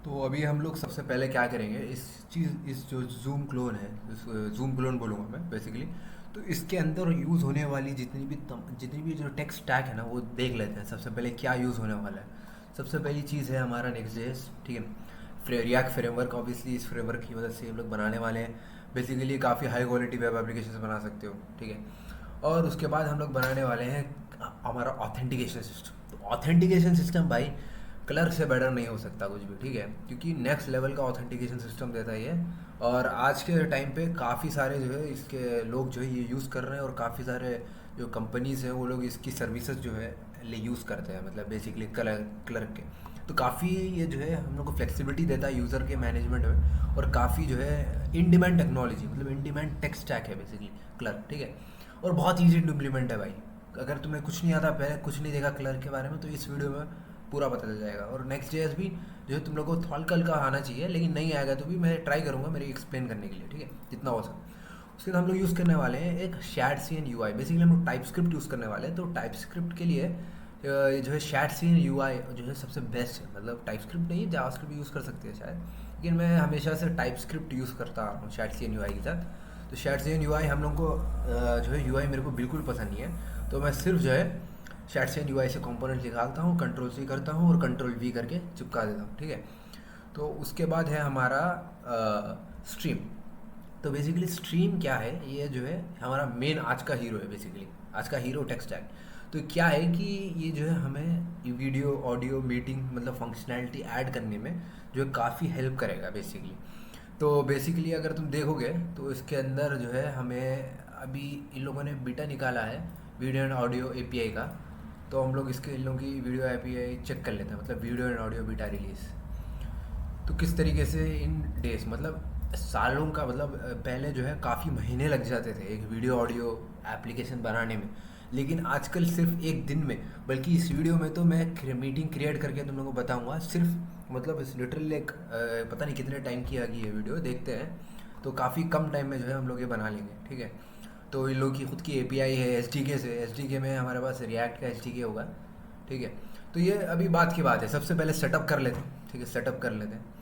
तो अभी हम लोग सबसे पहले क्या करेंगे, इस जो जूम क्लोन है, जूम क्लोन बोलूँगा मैं बेसिकली। तो इसके अंदर यूज़ होने वाली जितनी भी जो टेक स्टैक है ना, वो देख लेते हैं सबसे पहले क्या यूज़ होने वाला है। सबसे पहली चीज़ है हमारा नेक्स्ट जेएस, ठीक है। रिएक्ट फ्रेमवर्क, ऑब्वियसली इस फ्रेमवर्क की मदद से हम लोग बनाने वाले हैं। बेसिकली काफ़ी हाई क्वालिटी वेब एप्लीकेशन बना सकते हो, ठीक है। और उसके बाद हम लोग बनाने वाले हैं हमारा ऑथेंटिकेशन सिस्टम। तो ऑथेंटिकेशन सिस्टम भाई क्लर्क से बेटर नहीं हो सकता कुछ भी, ठीक है, क्योंकि नेक्स्ट लेवल का ऑथेंटिकेशन सिस्टम देता है ये। और आज के टाइम पे काफ़ी सारे जो है इसके लोग जो है ये यूज़ कर रहे हैं, और काफ़ी सारे जो कंपनीज़ हैं वो लोग इसकी सर्विसेज जो है ले यूज़ करते हैं, मतलब बेसिकली क्लर्क के। तो काफ़ी ये जो है हम लोग को फ्लेक्सिबिलिटी देता है यूज़र के मैनेजमेंट में, और काफ़ी जो है इन डिमांड टेक्नोलॉजी, मतलब इन डिमांड टेक स्टैक है बेसिकली क्लर्क, ठीक है। और बहुत ईजी टू इम्प्लीमेंट है भाई। अगर तुम्हें कुछ नहीं आता, पहले कुछ नहीं देखा क्लर्क के बारे में, तो इस वीडियो में पूरा पता चल जाएगा। और नेक्स्ट जेएस भी जो है तुम लोग को हल्का हल्का आना चाहिए, लेकिन नहीं आएगा तो भी मैं ट्राई करूँगा मेरी एक्सप्लेन करने के लिए, ठीक है, जितना हो सके। उसके बाद हम लोग यूज़ करने वाले हैं एक shad C N U I. Basically हम लोग टाइप स्क्रिप्ट यूज़ करने वाले हैं। तो टाइप स्क्रिप्ट के लिए जो है शैड सी एन यू आई जो है सबसे बेस्ट है। मतलब टाइप स्क्रिप्ट नहीं, जावास्क्रिप्ट भी यूज़ कर सकते हैं शायद, लेकिन मैं हमेशा से टाइप स्क्रिप्ट यूज़ करता आ रहा हूँ शैड सी एन यू आई के साथ। तो शैड सी एन यू आई हम लोग को जो है यू आई मेरे को बिल्कुल पसंद नहीं है। तो मैं सिर्फ जो है shed C N U I से कॉम्पोनेंट निकालता हूँ, कंट्रोल सी करता हूँ और कंट्रोल वी करके चिपका देता हूँ, ठीक है। तो उसके बाद है हमारा स्ट्रीम। तो बेसिकली स्ट्रीम क्या है, ये जो है हमारा मेन आज का हीरो है, बेसिकली आज का हीरो टेक स्टैक। तो क्या है कि ये जो है हमें वीडियो ऑडियो मीटिंग मतलब फंक्शनैलिटी ऐड करने में जो है काफ़ी हेल्प करेगा बेसिकली। तो बेसिकली अगर तुम देखोगे तो इसके अंदर जो है हमें अभी इन लोगों ने बीटा निकाला है वीडियो एंड ऑडियो एपीआई का। तो हम लोग इसके इन लोगों की वीडियो एपीआई चेक कर लेते हैं, मतलब video and audio beta release. तो किस तरीके से इन डेज, मतलब सालों का, मतलब पहले जो है काफ़ी महीने लग जाते थे एक वीडियो ऑडियो एप्लीकेशन बनाने में, लेकिन आजकल सिर्फ एक दिन में। बल्कि इस वीडियो में तो मैं मीटिंग क्रिएट करके तुम लोगों को बताऊंगा सिर्फ, मतलब इस लिटरली एक पता नहीं कितने टाइम की आ गई ये वीडियो, देखते हैं। तो काफ़ी कम टाइम में जो है हम लोग ये बना लेंगे, ठीक है। तो इन लोग की खुद की एपीआई है एसडीके से, एसडीके में हमारे पास रिएक्ट का एसडीके होगा, ठीक है। तो ये अभी बात की बात है, सबसे पहले सेटअप कर लेते हैं, ठीक है, सेटअप कर लेते हैं।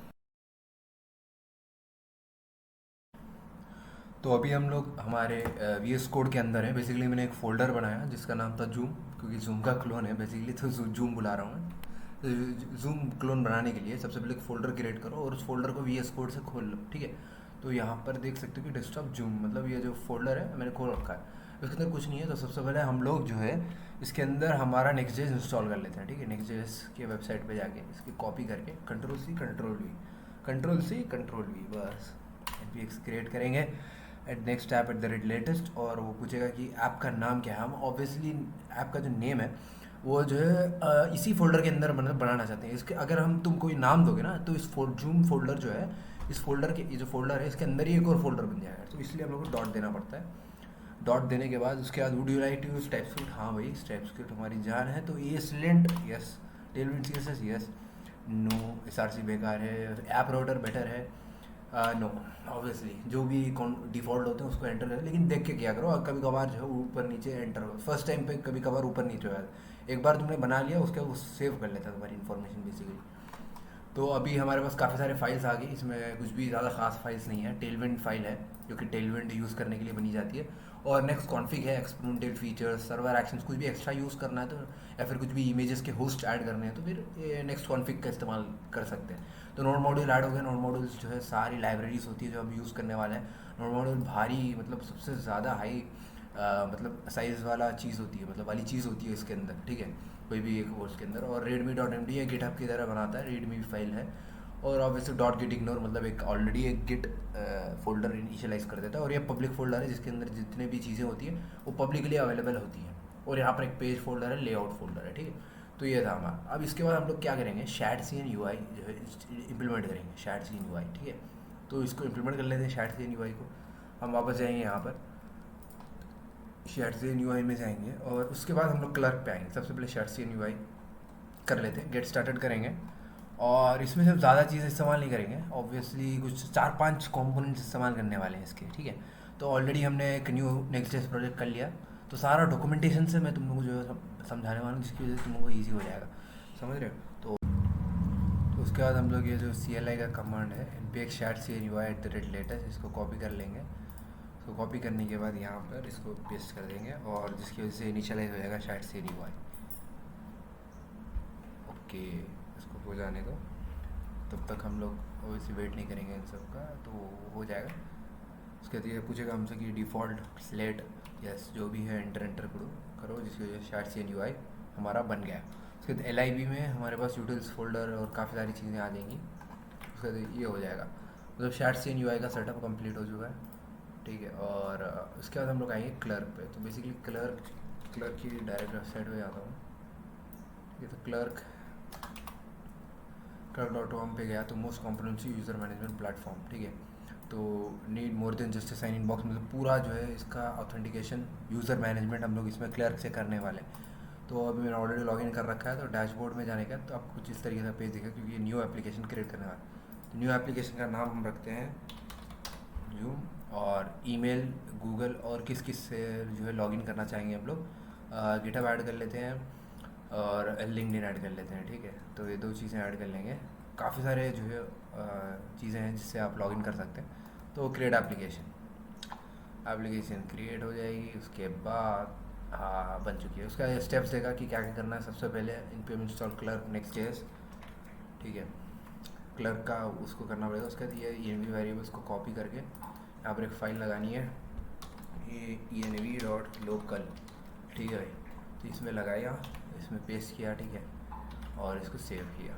तो अभी हम लोग हमारे वी एस कोड के अंदर है। बेसिकली मैंने एक फ़ोल्डर बनाया जिसका नाम था जूम, क्योंकि जूम का क्लोन है बेसिकली, तो जूम बुला रहा हूँ मैं। तो जूम क्लोन बनाने के लिए सबसे पहले एक फ़ोल्डर क्रिएट करो और उस फोल्डर को वी एस कोड से खोल लो, ठीक है। तो यहाँ पर देख सकते हो कि डेस्कटॉप जूम, मतलब ये जो फोल्डर है मैंने खोल रखा है। इसके अंदर कुछ नहीं है, तो सबसे पहले हम लोग जो है इसके अंदर हमारा नेक्स्ट जेएस इंस्टॉल कर लेते हैं, ठीक है। नेक्स्ट जेएस के वेबसाइट पे जाके इसकी कॉपी करके control C control V, control C control V, बस npx क्रिएट करेंगे at next app at the rate latest. और वो पूछेगा कि ऐप का नाम क्या है। हम ऑब्वियसली ऐप का जो नेम है वो जो है इसी फोल्डर के अंदर मतलब बनाना चाहते हैं। इसके अगर हम तुम कोई नाम दोगे ना, तो इस जूम फोल्डर जो है, इस फोल्डर के ये जो फोल्डर है इसके अंदर ही एक और फोल्डर बन जाएगा। तो इसलिए हम लोग को डॉट देना पड़ता है। डॉट देने के बाद उसके बाद would you like to use TypeScript, हाँ भाई टाइपस्क्रिप्ट हमारी जान है। तो ये ESLint yes, Tailwind C S S yes, no S R C बेकार है, ऐप राउटर बेटर है, नो। ऑब्वियसली जो भी डिफ़ॉल्ट होते हैं उसको एंटर करें, लेकिन देख के क्या करो, और कभी कभार जो है ऊपर नीचे एंटर हो, फर्स्ट टाइम पे कभी कभार ऊपर नीचे हो जाता है। एक बार तुमने बना लिया उसके बाद वो सेव कर लेता है तुम्हारी इन्फॉर्मेशन बेसिकली। तो अभी हमारे पास काफ़ी सारे फाइल्स आ गई, इसमें कुछ भी ज़्यादा खास फाइल्स नहीं है। टेलविंड फाइल है जो कि टेलविंड यूज़ करने के लिए बनी जाती है। और नेक्स्ट कॉन्फ़िग है, एक्सपेरिमेंटल फीचर्स, सर्वर एक्शंस, कुछ भी एक्स्ट्रा यूज़ करना है तो, या फिर कुछ भी इमेजेस के होस्ट ऐड करने हैं तो फिर ये नेक्स्ट कॉन्फ़िग का इस्तेमाल कर सकते हैं। तो नोड मॉड्यूल ऐड हो गया। नोड मॉड्यूल्स जो है सारी लाइब्रेरीज होती है जो हम यूज़ करने वाले हैं। नोड मॉड्यूल भारी, मतलब सबसे ज़्यादा हाई मतलब साइज़ वाला चीज़ होती है, मतलब वाली चीज़ होती है इसके अंदर, ठीक है, कोई भी एक कोर्स के अंदर। और रेडमी डॉट एम डी है, गिटहब की तरह बनाता है, रेडमी फाइल है। और ऑब्वियसली डॉट गिट इग्नोर, मतलब एक ऑलरेडी एक गिट फोल्डर इनिशियलाइज कर देता है। और ये पब्लिक फोल्डर है जिसके अंदर जितने भी चीज़ें होती हैं वो पब्लिकली अवेलेबल होती हैं। और यहाँ पर एक पेज फोल्डर है, लेआउट फोल्डर है, ठीक है। तो ये था हमारा। अब इसके बाद हम लोग क्या करेंगे, शैड सी एन यू आई जो है इम्प्लीमेंट करेंगे, शैड सी एन यू आई, ठीक है। तो इसको इम्प्लीमेंट कर लेते हैं शैड सी एन यू आई को। हम वापस जाएंगे यहाँ पर, शैड सी एन यू आई में जाएंगे और उसके बाद हम लोग क्लर्क पे आएंगे। सबसे पहले शैड सी एन यू आई कर लेते हैं, गेट स्टार्टेड करेंगे। और इसमें सिर्फ ज़्यादा चीज़ें इस्तेमाल नहीं करेंगे, ऑब्वियसली कुछ 4-5 कंपोनेंट्स इस्तेमाल करने वाले हैं इसके, ठीक है। तो ऑलरेडी हमने एक न्यू नेक्स्ट जेएस प्रोजेक्ट कर लिया। तो सारा डॉक्यूमेंटेशन से मैं तुम लोगों को जो है समझाने वाला हूँ, जिसकी वजह से तुम लोगों को ईजी हो जाएगा, समझ रहे हो। तो उसके बाद हम लोग ये जो CLI का कमांड है npx shared cnui@latest इसको कॉपी कर लेंगे। इसको कॉपी करने के बाद यहाँ पर इसको पेस्ट कर देंगे और जिसकी वजह से इनिशियलाइज हो जाएगा shared cnui। ओके, इसको हो जाने दो, तब तक हम लोग ऑब्वियसली वेट नहीं करेंगे इन सब का, तो हो जाएगा। उसके बाद ये पूछेगा हमसे कि डिफ़ॉल्ट स्लेट यस जो भी है एंटर करो जिसकी वजह से शार्ट cnui हमारा बन गया। उसके बाद LIB में हमारे पास यूटिल्स फोल्डर और काफ़ी सारी चीज़ें आ जाएंगी। उसके बाद ये हो जाएगा, मतलब शार्ट cnui का सेटअप कंप्लीट हो चुका है, ठीक है। और उसके बाद हम लोग आएंगे क्लर्क पे। तो बेसिकली क्लर्क की डायरेक्ट वेबसाइट पे जाता हूँ, ठीक है। तो क्लर्क.com पे गया तो most comprehensive user management platform, ठीक है। तो need more than just sign in box, मतलब पूरा जो है इसका ऑथेंटिकेशन यूज़र मैनेजमेंट हम लोग इसमें क्लर्क से करने वाले हैं। तो अभी मैंने ऑलरेडी लॉगिन कर रखा है, तो डैशबोर्ड में जाने का तो आपको कुछ इस तरीके का पेज दिखेगा, क्योंकि ये न्यू एप्लीकेशन क्रिएट करने वाला है। तो न्यू एप्लीकेशन का नाम हम रखते हैं जूम, और ईमेल गूगल और किस किस से जो है लॉगिन करना चाहेंगे हम लोग, गिटहब ऐड कर लेते हैं और लिंक्डइन ऐड कर लेते हैं, ठीक है। तो ये 2 चीज़ें ऐड कर लेंगे। काफ़ी सारे जो है चीज़ें हैं जिससे आप लॉगिन कर सकते हैं। तो क्रिएट एप्लीकेशन क्रिएट हो जाएगी। उसके बाद हाँ बन चुकी है। उसका स्टेप्स देगा कि क्या क्या करना है। सबसे पहले npm इंस्टॉल क्लर्क next.js, ठीक है। क्लर्क का उसको करना पड़ेगा। उसके बाद ये env वेरिएबल्स को कॉपी करके यहाँ पर एक फ़ाइल लगानी है, ये env.local, ठीक है भाई। तो इसमें लगाया, इसमें पेस्ट किया, ठीक है, और इसको सेव किया।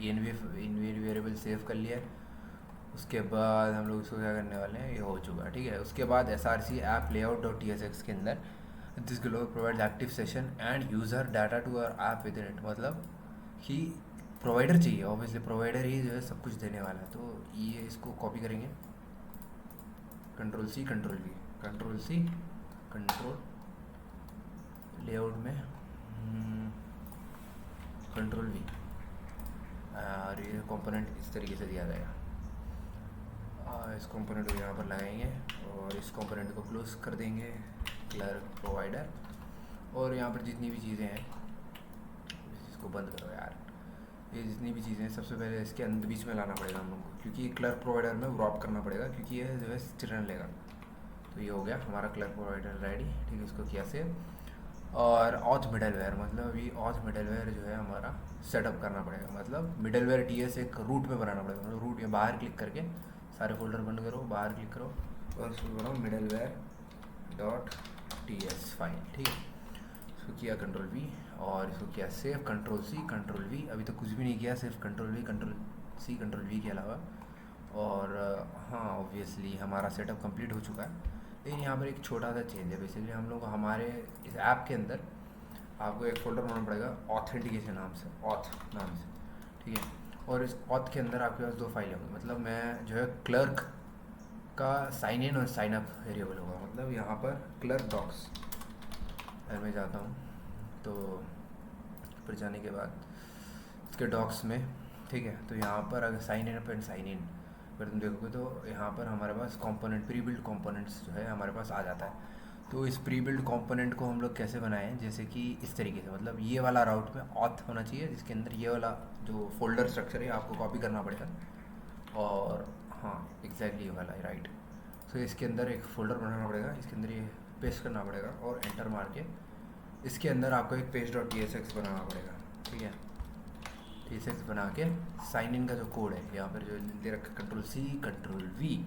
env वेरिएबल सेव कर लिया। उसके बाद हम लोग इसको क्या करने वाले हैं, ये हो चुका है, ठीक है। उसके बाद src ऐप layout.tsx के अंदर this global provide active session and user data to our app within it, मतलब कि प्रोवाइडर चाहिए, ऑब्वियसली प्रोवाइडर ही जो है सब कुछ देने वाला है। तो ये इसको कॉपी करेंगे, कंट्रोल सी कंट्रोल लेआउट में कंट्रोल V, और ये कंपोनेंट इस तरीके से दिया जाएगा। इस कंपोनेंट को यहाँ पर लगाएंगे और इस कंपोनेंट को क्लोज कर देंगे, क्लर्क प्रोवाइडर। और यहाँ पर जितनी भी चीज़ें हैं, इसको बंद करो यार, ये जितनी भी चीज़ें हैं सबसे पहले इसके अंदर बीच में लाना पड़ेगा हम लोग को, क्योंकि क्लर्क प्रोवाइडर में रॉप करना पड़ेगा, क्योंकि ये जो है चिल्ड्रन लेगा। तो ये हो गया हमारा क्लर्क प्रोवाइडर रेडी, ठीक है। इसको किया सेव। और ऑथ मिडलवेयर, मतलब अभी ऑथ मिडलवेयर जो है हमारा सेटअप करना पड़ेगा, मतलब मिडलवेयर TS एक रूट में बनाना पड़ेगा। मतलब रूट में बाहर क्लिक करके सारे फोल्डर बंद करो, बाहर क्लिक करो और उसको बनाओ middleware.ts फाइल, ठीक है। इसको किया कंट्रोल V और इसको किया सेव, कंट्रोल V। अभी तो कुछ भी नहीं किया, सिर्फ कंट्रोल V के अलावा। और हाँ ऑब्वियसली हमारा सेटअप कंप्लीट हो चुका है। लेकिन यहाँ पर एक छोटा सा चेंज है। बेसिकली हम लोग हमारे इस ऐप के अंदर आपको एक फ़ोल्डर बनाना पड़ेगा ऑथेंटिकेशन नाम से, ठीक है। और इस ऑथ के अंदर आपके पास 2 फाइलें होंगी, मतलब मैं जो है क्लर्क का साइन इन और साइन अप वेरिएबल होगा। मतलब यहाँ पर क्लर्क डॉक्स अगर मैं जाता हूँ तो पर जाने के बाद इसके डॉक्स में, ठीक है। तो यहाँ पर अगर sign in up and sign in अगर तुम देखोगे तो यहाँ पर हमारे पास कंपोनेंट प्री बिल्ड कंपोनेंट्स जो है हमारे पास आ जाता है। तो इस प्री बिल्ड कंपोनेंट को हम लोग कैसे बनाएं, जैसे कि इस तरीके से, मतलब ये वाला राउट में ऑथ होना चाहिए जिसके अंदर ये वाला जो फोल्डर स्ट्रक्चर है आपको कॉपी करना पड़ेगा। और हाँ एग्जैक्टली ये वाला है, राइट। तो इसके अंदर एक फ़ोल्डर बनाना पड़ेगा, इसके अंदर ये पेस्ट करना पड़ेगा और एंटर मार के इसके अंदर आपको एक page.tsx बनाना पड़ेगा, ठीक है। tsx बना के साइन इन का जो कोड है यहाँ पर जो दे रखा कंट्रोल V।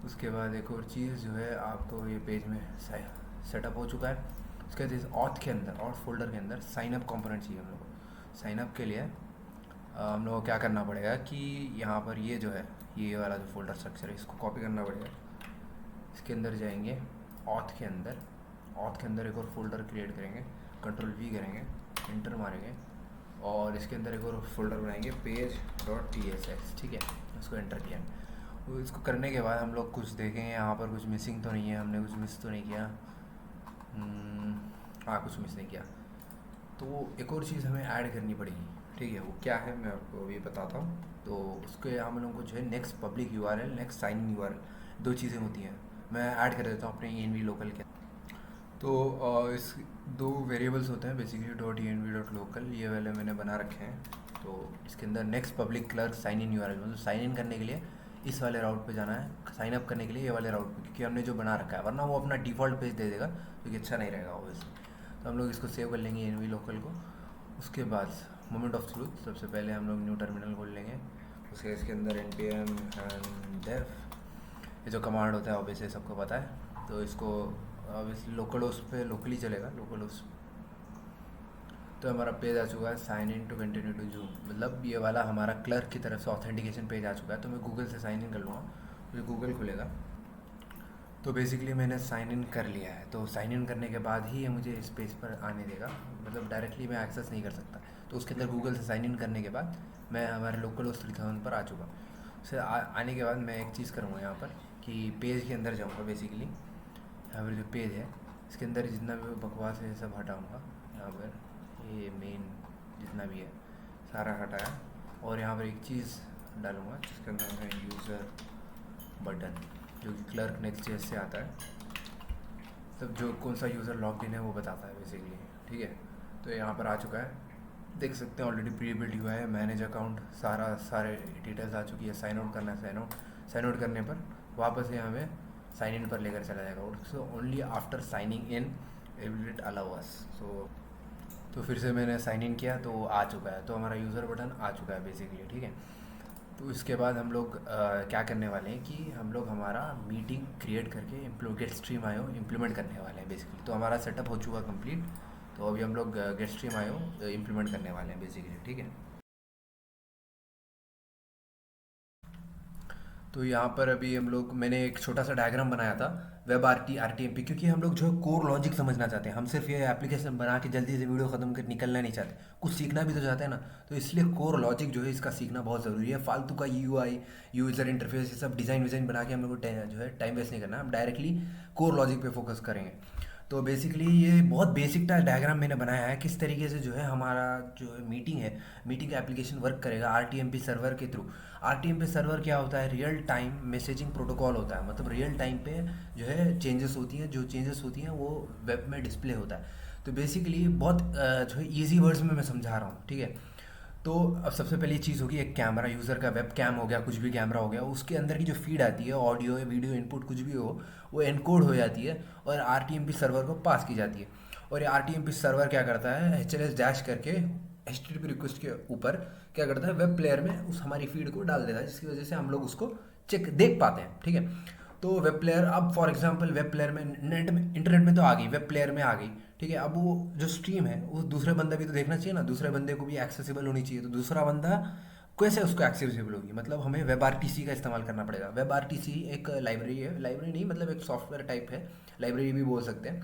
उसके बाद एक और चीज़ जो है आपको ये पेज में सेटअप हो चुका है। उसके बाद इस ऑथ के अंदर, ऑथ फोल्डर के अंदर साइन अप कंपोनेंट चाहिए हम लोग को। साइन अप के लिए हम लोग को क्या करना पड़ेगा कि यहाँ पर ये जो है ये वाला जो फोल्डर स्ट्रक्चर है इसको कॉपी करना पड़ेगा। इसके अंदर जाएंगे ऑथ के अंदर एक और फोल्डर क्रिएट करेंगे, कंट्रोल V करेंगे, एंटर मारेंगे और इसके अंदर एक और फोल्डर बनाएंगे page.tsx, ठीक है। उसको एंटर किया। तो इसको करने के बाद हम लोग कुछ देखेंगे यहाँ पर कुछ मिसिंग तो नहीं है, हमने कुछ मिस तो नहीं किया। हाँ कुछ मिस नहीं किया। तो एक और चीज़ हमें ऐड करनी पड़ेगी, ठीक है। वो क्या है मैं आपको अभी बताता हूँ। तो उसके हम लोगों को जो है next public URL, next sign in URL, 2 चीज़ें होती हैं। मैं ऐड कर देता हूँ अपने env लोकल के। तो इस दो वेरिएबल्स होते हैं basically, dot E N V dot local, ये वाले मैंने बना रखे हैं। तो इसके अंदर next public Clerk sign in URL, मतलब साइन इन करने के लिए इस वाले राउट पे जाना है, साइन अप करने के लिए ये वाले राउट पे, क्योंकि हमने जो बना रखा है, वरना वो अपना डिफ़ॉल्ट पेज दे देगा जो कि अच्छा नहीं रहेगा ऑब्वियसली। तो हम लोग इसको सेव कर लेंगे एन वी लोकल को। उसके बाद मोमेंट ऑफ ट्रूथ, सबसे पहले हम लोग न्यू टर्मिनल खोल लेंगे। उसके इसके अंदर N P M and dev, ये जो कमांड होता है ऑब्वियसली सबको पता है। तो इसको ऑब्वियसली लोकल होस्ट पे लोकली चलेगा, लोकल होस्ट। तो हमारा पेज आ चुका है sign in to continue to Zoom, मतलब ये वाला हमारा क्लर्क की तरफ से ऑथेंटिकेशन पेज आ चुका है। तो मैं गूगल से साइन इन कर लूँगा, मुझे गूगल खुलेगा। तो बेसिकली मैंने साइन इन कर लिया है। तो साइन इन करने के बाद ही ये मुझे इस पेज पर आने देगा, मतलब डायरेक्टली मैं एक्सेस नहीं कर सकता। तो उसके अंदर गूगल से साइन इन करने के बाद मैं हमारे लोकल होस्ट 3000 पर आ चुका। उससे आने के बाद मैं एक चीज़ करूँगा यहाँ पर कि पेज के अंदर जाऊँगा बेसिकली। यहाँ पर जो पेज है इसके अंदर जितना भी बकवास है सब हटाऊँगा। यहाँ पर ये मेन जितना भी है सारा हटाया, और यहाँ पर एक चीज़ डालूँगा जिसके अंदर है यूज़र बटन, जो कि क्लर्क नेक्स्ट.जेएस से आता है। तब जो कौन सा यूज़र लॉग इन है वो बताता है बेसिकली, ठीक है। तो यहाँ पर आ चुका है, देख सकते हैं ऑलरेडी प्री बिल्ट हुआ है, मैनेज अकाउंट, सारे डिटेल्स आ चुकी है। साइन आउट करना है, साइन आउट करने पर वापस ये हमें साइन इन पर लेकर चला जाएगा। So only after signing in will it allow us. So तो फिर से मैंने साइन इन किया तो आ चुका है, तो हमारा यूज़र बटन आ चुका है बेसिकली, ठीक है। तो इसके बाद हम लोग क्या करने वाले हैं कि हम लोग हमारा मीटिंग क्रिएट करके गेट स्ट्रीम आयो इम्प्लीमेंट करने वाले हैं बेसिकली। तो हमारा सेटअप हो चुका कंप्लीट। तो अभी हम लोग गेट स्ट्रीम आयो इम्प्लीमेंट करने वाले हैं बेसिकली, ठीक है। तो यहाँ पर अभी हम लोग, मैंने एक छोटा सा डायग्राम बनाया था web R T M P, क्योंकि हम लोग जो है कोर लॉजिक समझना चाहते हैं। हम सिर्फ ये एप्लीकेशन बना के जल्दी से वीडियो ख़त्म कर निकलना नहीं चाहते, कुछ सीखना भी तो चाहते हैं ना। तो इसलिए कोर लॉजिक जो है इसका सीखना बहुत ज़रूरी है। फालतू का यू आई यूज़र इंटरफेस ये सब डिज़ाइन विज़ाइन बना के हम लोग को जो है टाइम वेस्ट नहीं करना, हम डायरेक्टली कोर लॉजिक पे फोकस करेंगे। तो बेसिकली ये बहुत बेसिक डायग्राम मैंने बनाया है किस तरीके से जो है हमारा जो है मीटिंग है, मीटिंग का एप्लीकेशन वर्क करेगा आरटीएमपी सर्वर के थ्रू। आरटीएमपी सर्वर क्या होता है? रियल टाइम मैसेजिंग प्रोटोकॉल होता है, मतलब रियल टाइम पे जो है चेंजेस होती हैं, जो चेंजेस होती हैं वो वेब में डिस्प्ले होता है। तो बेसिकली बहुत जो है ईजी वर्ड्स में मैं समझा रहा हूँ, ठीक है। तो अब सबसे पहली चीज़ होगी एक कैमरा, यूज़र का वेब कैम हो गया, कुछ भी कैमरा हो गया, उसके अंदर की जो फीड आती है, ऑडियो या वीडियो इनपुट कुछ भी हो, वो एनकोड हो जाती है और आरटीएमपी सर्वर को पास की जाती है। और ये आरटीएमपी सर्वर क्या करता है, एचएलएस डैश करके एचटीटीपी रिक्वेस्ट के ऊपर क्या करता है, वेब प्लेयर में उस हमारी फीड को डाल देता है, जिसकी वजह से हम लोग उसको चेक देख पाते हैं, ठीक है। तो वेब प्लेयर, अब फॉर एग्जांपल वेब प्लेयर में नेट में इंटरनेट में तो आ गई, वेब प्लेयर में आ गई, ठीक है। अब वो जो स्ट्रीम है वो दूसरे बंदा भी तो देखना चाहिए ना, दूसरे बंदे को भी एक्सेसिबल होनी चाहिए। तो दूसरा बंदा कैसे उसको एक्सेसिबल होगी, मतलब हमें वेब आरटीसी का इस्तेमाल करना पड़ेगा। वेब आरटीसी एक लाइब्रेरी है, लाइब्रेरी नहीं मतलब एक सॉफ्टवेयर टाइप है, लाइब्रेरी भी बोल सकते हैं।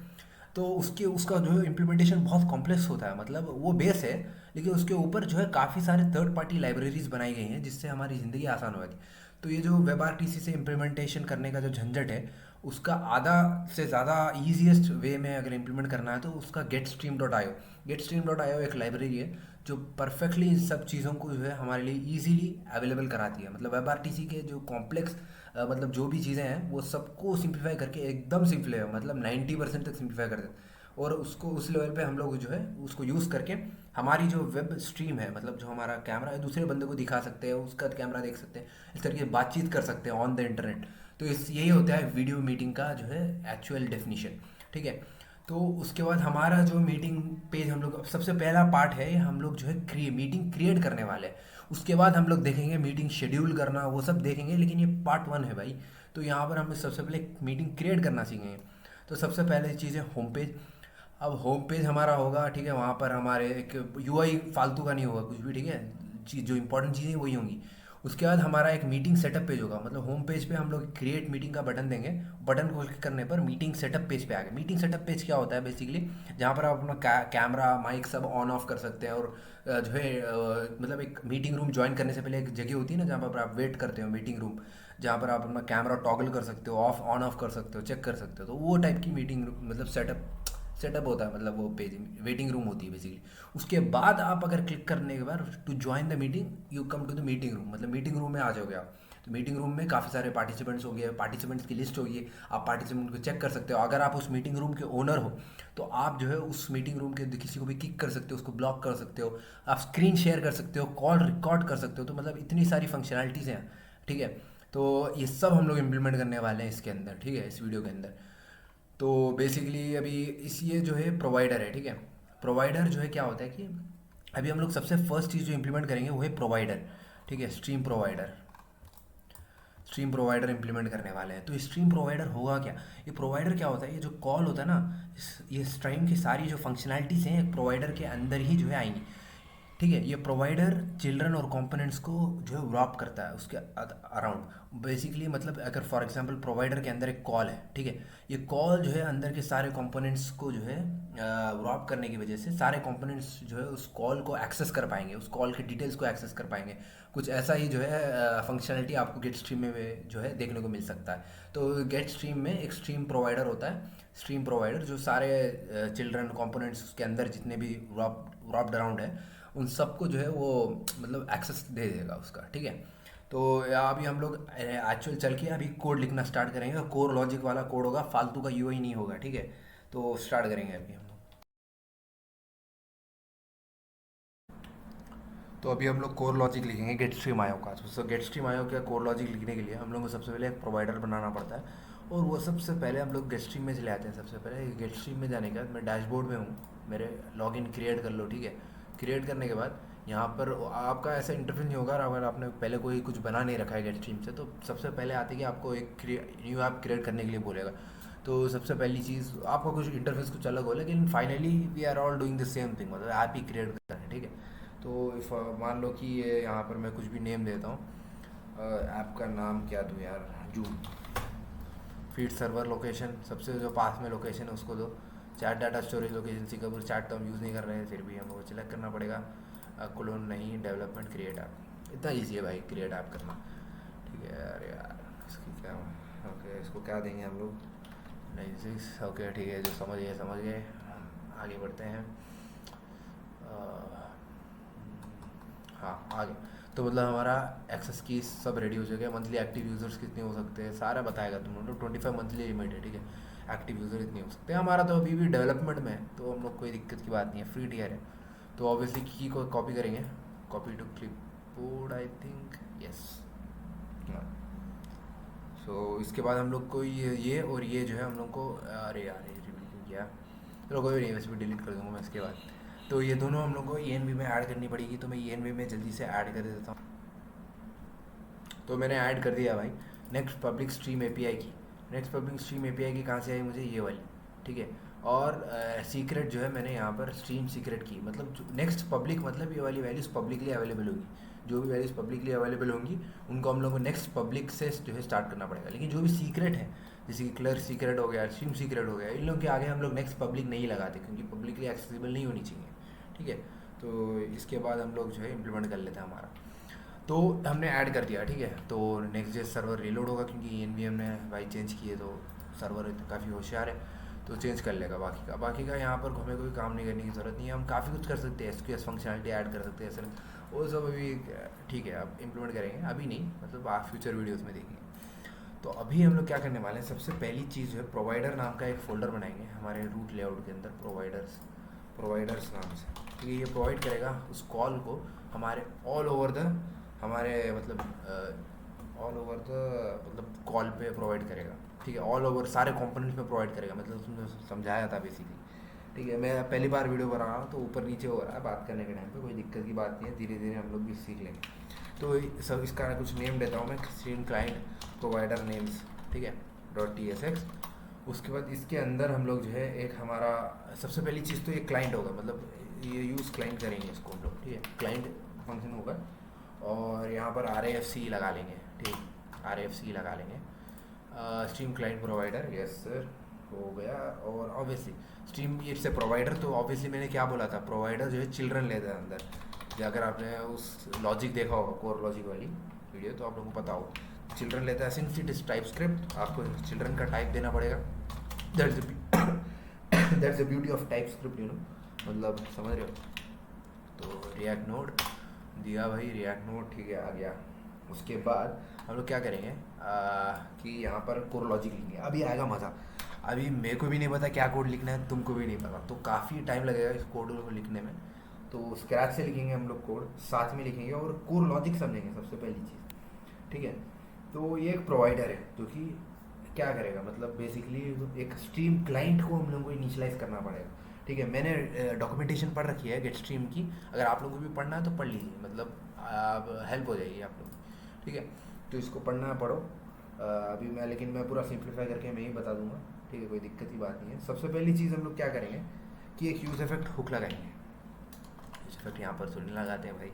तो उसका जो है इम्प्लीमेंटेशन बहुत कॉम्प्लेक्स होता है, मतलब वो बेस है, लेकिन उसके ऊपर जो है काफ़ी सारे थर्ड पार्टी लाइब्रेरीज बनाई गई हैं जिससे हमारी ज़िंदगी आसान हो जाती है। तो ये जो वेब आरटीसी से इम्प्लीमेंटेशन करने का जो झंझट है, उसका आधा से ज़्यादा ईजीएस्ट वे में अगर इम्प्लीमेंट करना है तो उसका गेट स्ट्रीम डॉट आयो, गेट स्ट्रीम डॉट आयो एक लाइब्रेरी है जो परफेक्टली इन सब चीज़ों को जो है हमारे लिए ईजीली अवेलेबल कराती है। मतलब वेब आरटीसी के जो कॉम्प्लेक्स मतलब जो भी चीज़ें हैं वो सबको सिंप्लीफाई करके एकदम सिंप्लीफाई, मतलब 90% तक सिंप्लीफाई कर देते हैं। और उसको उस लेवल पे हम लोग जो है उसको यूज़ करके हमारी जो वेब स्ट्रीम है, मतलब जो हमारा कैमरा है, दूसरे बंदे को दिखा सकते हैं, उसका कैमरा देख सकते हैं, इस तरीके से बातचीत कर सकते हैं ऑन द इंटरनेट। तो इस यही होता है वीडियो मीटिंग का जो है एक्चुअल डेफिनेशन, ठीक है। तो उसके बाद हमारा जो मीटिंग पेज, हम लोग सबसे पहला पार्ट है हम लोग जो है मीटिंग क्रिएट करने वाले हैं। उसके बाद हम लोग देखेंगे मीटिंग शेड्यूल करना, वो सब देखेंगे, लेकिन ये पार्ट 1 है भाई। तो यहाँ पर हमें सबसे पहले मीटिंग क्रिएट करना सीखेंगे। तो सबसे पहले चीज़ है होम पेज। अब होम पेज हमारा होगा, ठीक है, वहाँ पर हमारे एक यूआई फालतू का नहीं होगा कुछ भी, ठीक है, चीज़ जो इंपॉर्टेंट चीज़ें वही होंगी। उसके बाद हमारा एक मीटिंग सेटअप पेज होगा, मतलब होम पेज पे हम लोग क्रिएट मीटिंग का बटन देंगे, बटन को क्लिक करने पर मीटिंग सेटअप पेज पे आ गए। मीटिंग सेटअप पेज क्या होता है बेसिकली, जहाँ पर आप अपना कैमरा माइक सब ऑन ऑफ कर सकते हैं, और जो है मतलब एक मीटिंग रूम ज्वाइन करने से पहले एक जगह होती है ना जहाँ पर आप वेट करते हो, मीटिंग रूम, जहाँ पर आप अपना कैमरा टॉगल कर सकते हो, ऑफ ऑन ऑफ कर सकते हो, चेक कर सकते हो। तो वो टाइप की मीटिंग मतलब सेटअप होता है, मतलब वो पेज वेटिंग रूम होती है बेसिकली। उसके बाद आप अगर क्लिक करने के बाद to join the meeting, you come to the meeting room, मतलब मीटिंग रूम में आ जाओगे आप। तो मीटिंग रूम में काफ़ी सारे पार्टिसिपेंट्स होंगे, पार्टिसिपेंट्स की लिस्ट होगी, आप पार्टिसिपेंट को चेक कर सकते हो। अगर आप उस मीटिंग रूम के ओनर हो तो आप जो है उस मीटिंग रूम के किसी को भी किक कर सकते हो, उसको ब्लॉक कर सकते हो, आप स्क्रीन शेयर कर सकते हो, कॉल रिकॉर्ड कर सकते हो। तो मतलब इतनी सारी फंक्शनैलिटीज़ हैं, ठीक है। तो ये सब हम लोग इम्प्लीमेंट करने वाले हैं इसके अंदर, ठीक है, इस वीडियो के अंदर। तो बेसिकली अभी इस ये जो है प्रोवाइडर है, ठीक है। प्रोवाइडर जो है क्या होता है कि अभी हम लोग सबसे फर्स्ट चीज़ जो इम्प्लीमेंट करेंगे वो है प्रोवाइडर, ठीक है। स्ट्रीम प्रोवाइडर इंप्लीमेंट करने वाले हैं। तो स्ट्रीम प्रोवाइडर होगा क्या? ये प्रोवाइडर क्या होता है, ये जो कॉल होता है ना, ये स्ट्रीम की सारी जो फंक्शनैलिटीज़ हैं प्रोवाइडर के अंदर ही जो है आएंगी, ठीक है। ये प्रोवाइडर चिल्ड्रन और कंपोनेंट्स को जो है रॉप करता है उसके अराउंड। बेसिकली मतलब अगर फॉर एग्जांपल प्रोवाइडर के अंदर एक कॉल है, ठीक है, ये कॉल जो है अंदर के सारे कंपोनेंट्स को जो है रॉप करने की वजह से सारे कंपोनेंट्स जो है उस कॉल को एक्सेस कर पाएंगे, उस कॉल के डिटेल्स को एक्सेस कर पाएंगे। कुछ ऐसा ही जो है फंक्शनलिटी आपको गेट स्ट्रीम में जो है देखने को मिल सकता है। तो गेट स्ट्रीम में एक स्ट्रीम प्रोवाइडर होता है, स्ट्रीम प्रोवाइडर जो सारे चिल्ड्रन कंपोनेंट्स उसके अंदर जितने भी रॉप्ड अराउंड है उन सबको जो है वो मतलब एक्सेस दे देगा उसका, ठीक है। तो अभी हम लोग एक्चुअल चल के अभी कोड लिखना स्टार्ट करेंगे, कोर लॉजिक वाला कोड होगा, फालतू का यूआई नहीं होगा, ठीक है। तो स्टार्ट करेंगे अभी हम लोग। तो अभी हम लोग कोर लॉजिक लिखेंगे गेट स्ट्रीम आयो का। तो गेट स्ट्रीम आयो का कोर लॉजिक लिखने के लिए हम लोग को सबसे पहले एक प्रोवाइडर बनाना पड़ता है, और वो सबसे पहले हम लोग गेट स्ट्रीम में चले आते हैं। सबसे पहले गेट स्ट्रीम में जाने के बाद मैं डैशबोर्ड में हूँ, मेरे लॉगिन क्रिएट कर लो, ठीक है। क्रिएट करने के बाद यहाँ पर आपका ऐसा इंटरफेस नहीं होगा अगर आपने पहले कोई कुछ बना नहीं रखा है गेट स्ट्रीम से। तो सबसे पहले आते कि आपको एक न्यू ऐप क्रिएट करने के लिए बोलेगा। तो सबसे पहली चीज़ आपका कुछ इंटरफेस कुछ अलग हो, लेकिन finally we are all doing the same thing, मतलब ऐप ही क्रिएट करना है, ठीक है। तो इफ मान लो कि ये यहाँ पर मैं कुछ भी नेम देता हूँ, ऐप का नाम क्या दूँ यार, जूम। फीड सर्वर लोकेशन सबसे जो पास में लोकेशन है उसको दो। Chat data storage location Singapore, chat तो हम यूज़ नहीं कर रहे हैं फिर भी हमको सिलेक्ट करना पड़ेगा। क्लोन नहीं, डेवलपमेंट क्रिएट ऐप, इतना ईजी है भाई क्रिएट ऐप करना, ठीक है। अरे यार इसकी क्या, ओके इसको क्या देंगे हम लोग, नहीं ओके ठीक है, जो समझ गए समझ गए, आगे बढ़ते हैं। हाँ आगे। तो मतलब हमारा एक्सेस की सब रेडी हो चुके हैं। मंथली एक्टिव यूज़र्स कितने हो सकते हैं सारा बताएगा तुम लोग, 25 मंथली लिमिट है, ठीक है। एक्टिव यूज़र इतने हो सकते हैं। हमारा तो अभी भी डेवलपमेंट में है तो हम लोग कोई दिक्कत की बात नहीं है, फ्री टियर है। तो ऑब्वियसली की को कॉपी करेंगे, copy to clipboard I think, yes. So इसके बाद हम लोग को ये और ये जो है हम लोग को, अरे यार ये रिवील किया, चलो कोई नहीं, वैसे भी डिलीट कर दूँगा मैं इसके बाद। तो ये दोनों हम लोग को ई एन वी में ऐड करनी पड़ेगी, तो मैं ई एन वी में जल्दी से ऐड कर देता हूँ। तो मैंने ऐड कर दिया भाई। नेक्स्ट पब्लिक स्ट्रीम एपीआई की, नेक्स्ट पब्लिक स्ट्रीम एपीआई की कहाँ से आई मुझे, ये वाली, ठीक है। और सीक्रेट जो है मैंने यहाँ पर स्ट्रीम सीक्रेट की, मतलब नेक्स्ट पब्लिक मतलब ये वाली वैल्यूज़ पब्लिकली अवेलेबल होगी। जो भी वैल्यूज़ पब्लिकली अवेलेबल होंगी उनको हम लोग को नेक्स्ट पब्लिक से जो है स्टार्ट करना पड़ेगा। लेकिन जो भी सीक्रेट है जैसे कि क्लियर सीक्रेट हो गया, स्ट्रीम सीक्रेट हो गया, इन लोग के आगे हम लोग नेक्स्ट पब्लिक नहीं लगाते क्योंकि पब्लिकली एक्सेसिबल नहीं होनी चाहिए, ठीक है। तो इसके बाद हम लोग जो है इम्प्लीमेंट कर लेते हैं हमारा। तो हमने ऐड कर दिया, ठीक है। तो नेक्स्ट डे सर्वर रीलोड होगा क्योंकि एन वी हमने भाई चेंज किए, तो सर्वर काफ़ी होशियार है तो चेंज कर लेगा। बाकी का यहाँ पर हमें कोई काम नहीं करने की ज़रूरत नहीं है। हम काफ़ी कुछ कर सकते हैं, एसक्यूएस फंक्शनलिटी ऐड कर सकते हैं सर, वो सब अभी ठीक है अब इम्प्लीमेंट करेंगे, अभी नहीं, मतलब आप फ्यूचर वीडियोज़ में देखेंगे। तो अभी हम लोग क्या करने वाले हैं, सबसे पहली चीज़ जो है प्रोवाइडर नाम का एक फ़ोल्डर बनाएंगे हमारे रूट लेआउट के अंदर, प्रोवाइडर्स नाम से, ठीक है। ये प्रोवाइड करेगा उस कॉल को हमारे ऑल ओवर द, हमारे मतलब ऑल ओवर द मतलब कॉल पे प्रोवाइड करेगा, ठीक है। ऑल ओवर सारे कंपोनेंट्स में प्रोवाइड करेगा, मतलब तुमने समझाया था बेसिकली, ठीक है। मैं पहली बार वीडियो बना रहा हूँ तो ऊपर नीचे हो रहा है बात करने के टाइम पे, कोई दिक्कत की बात नहीं है, धीरे धीरे हम लोग भी सीख लेंगे। तो सब इसका कुछ नेम देता हूँ मैं, स्ट्रीम क्लाइंट प्रोवाइडर नेम्स, ठीक है, .tsx। उसके बाद इसके अंदर हम लोग जो है एक हमारा सबसे पहली चीज़ तो ये क्लाइंट होगा, मतलब ये यूज़ क्लाइंट करेंगे इसको हम लोग, ठीक है। क्लाइंट फंक्शन होगा और यहाँ पर RAFC लगा लेंगे, ठीक, RAFC लगा लेंगे। Stream client provider, yes sir हो गया। और obviously stream it's a provider, तो ऑब्वियसली मैंने क्या बोला था, प्रोवाइडर जो है चिल्ड्रन लेता है अंदर। जो अगर आपने उस लॉजिक देखा होगा कोर लॉजिक वाली वीडियो तो आप लोगों को पता होगा चिल्ड्रन लेता है। Since it is type script आपको चिल्ड्रन का टाइप देना पड़ेगा, that's the beauty of type script, you know, मतलब समझ रहे हो। तो रिएक्ट नोड दिया भाई, रिएक्ट नोड, ठीक है, आ गया। उसके बाद हम लोग क्या करेंगे कि यहाँ पर कोर लॉजिक लिखेंगे। अभी आएगा मज़ा। अभी मेरे को भी नहीं पता क्या कोड लिखना है, तुमको भी नहीं पता, तो काफ़ी टाइम लगेगा इस कोड को लिखने में। तो स्क्रैच से लिखेंगे हम लोग कोड, साथ में लिखेंगे और कोर लॉजिक समझेंगे सबसे पहली चीज़। ठीक है। तो ये एक प्रोवाइडर है जो कि क्या करेगा, मतलब बेसिकली एक स्ट्रीम क्लाइंट को हम लोगों को इनिशियलाइज करना पड़ेगा। ठीक है, मैंने डॉक्यूमेंटेशन पढ़ रखी है गेट स्ट्रीम की, अगर आप लोगों को भी पढ़ना है तो पढ़ लीजिए, मतलब आप हेल्प हो जाएगी आप लोग। ठीक है, तो इसको पढ़ना है, पढ़ो। अभी मैं, लेकिन मैं पूरा सिंप्लीफाई करके मैं ही बता दूंगा। ठीक है, कोई दिक्कत की बात नहीं है। सबसे पहली चीज़ हम लोग क्या करेंगे कि एक यूज़ इफेक्ट हुक लगाएंगे। यूज़ इफेक्ट यहाँ पर थोड़ी लगाते हैं भाई।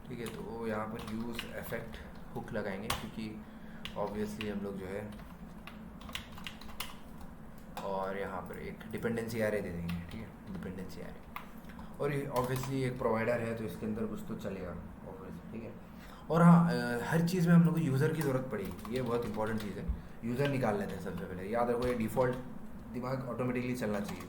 ठीक है, तो यहाँ पर यूज़ इफेक्ट हुक लगाएंगे, क्योंकि ऑब्वियसली हम लोग जो है, और यहाँ पर एक डिपेंडेंसी एरे दे देंगे। ठीक है, डिपेंडेंसी एरे, और ये ऑब्वियसली एक प्रोवाइडर है तो इसके अंदर कुछ तो चलेगा ऑब्वियसली। ठीक है, और हाँ, हर चीज़ में हम लोग को यूज़र की ज़रूरत पड़ेगी, ये बहुत इंपॉर्टेंट चीज़ है। यूज़र निकाल लेते हैं सबसे पहले, याद रखो ये डिफ़ॉल्ट दिमाग ऑटोमेटिकली चलना चाहिए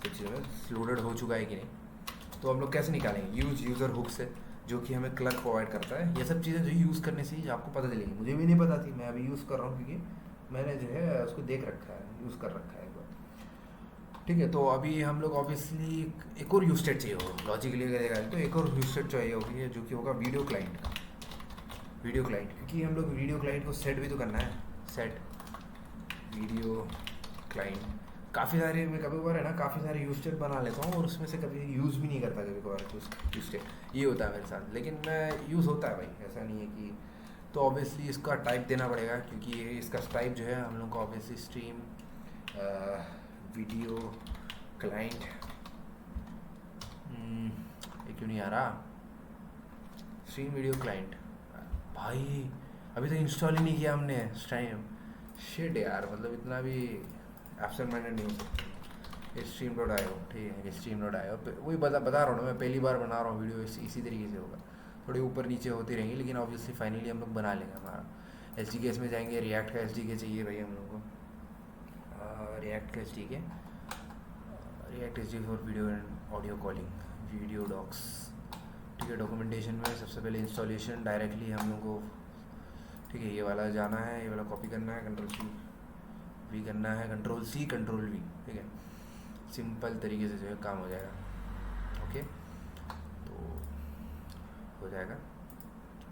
सब चीज़ों में, लोडेड हो चुका है कि नहीं। तो हम लोग कैसे निकालेंगे, यूज़र हुक से, जो कि हमें क्लर्क प्रोवाइड करता है। ये सब चीज़ें जो यूज़ करने से ही आपको पता चलेगी, मुझे भी नहीं पता थी, मैं अभी यूज़ कर रहा हूँ क्योंकि मैंने जो है उसको देख रखा है, यूज़ कर रखा है एक बार। ठीक है, तो अभी हम लोग ऑब्वियसली एक और यूज स्टेट चाहिए होगा, लॉजिकली अगर देखा जाए तो एक और यूज स्टेट चाहिए होगी, जो कि होगा वीडियो क्लाइंट का। वीडियो क्लाइंट, क्योंकि हम लोग वीडियो क्लाइंट को सेट भी तो करना है। सेट वीडियो क्लाइंट, काफ़ी सारे, मैं कभी कभार है ना काफ़ी सारे यूज स्टेट बना लेता हूँ और उसमें से कभी यूज़ भी नहीं करता कभी कभार यूज स्टेट, ये होता है मेरे साथ। लेकिन मैं यूज़ होता है भाई, ऐसा नहीं है कि। तो ऑब्वियसली इसका टाइप देना पड़ेगा, क्योंकि ये इसका टाइप जो है हम लोग को ऑब्वियसली स्ट्रीम वीडियो क्लाइंट, ये क्यों नहीं आ रहा, स्ट्रीम वीडियो क्लाइंट। भाई अभी तक इंस्टॉल ही नहीं किया हमने स्ट्रीम, शिट यार, मतलब इतना भी एब्सेंट माइंडेड नहीं हो सकता। ये स्ट्रीम डॉट आयो, ठीक है, ये स्ट्रीम डॉट आयो, वही बता रहा हूँ ना, मैं पहली बार बना रहा हूँ वीडियो, इसी तरीके से होगा, थोड़ी ऊपर नीचे होती रहेंगी, लेकिन ऑब्वियसली फाइनली हम लोग बना लेंगे। हमारा एस डी के इसमें जाएंगे, रिएक्ट का एस डी के चाहिए भाई हम लोग को, रिएक्ट का S D K, React S D for video and audio calling, video docs. ठीक है, डॉक्यूमेंटेशन में सबसे पहले इंस्टॉलेशन डायरेक्टली हम लोग को, ठीक है, ये वाला जाना है, ये वाला कॉपी करना है, कंट्रोल सी वी करना है, कंट्रोल सी कंट्रोल वी। ठीक है, सिंपल तरीके से जो है काम हो जाएगा। ओके, तो हो जाएगा,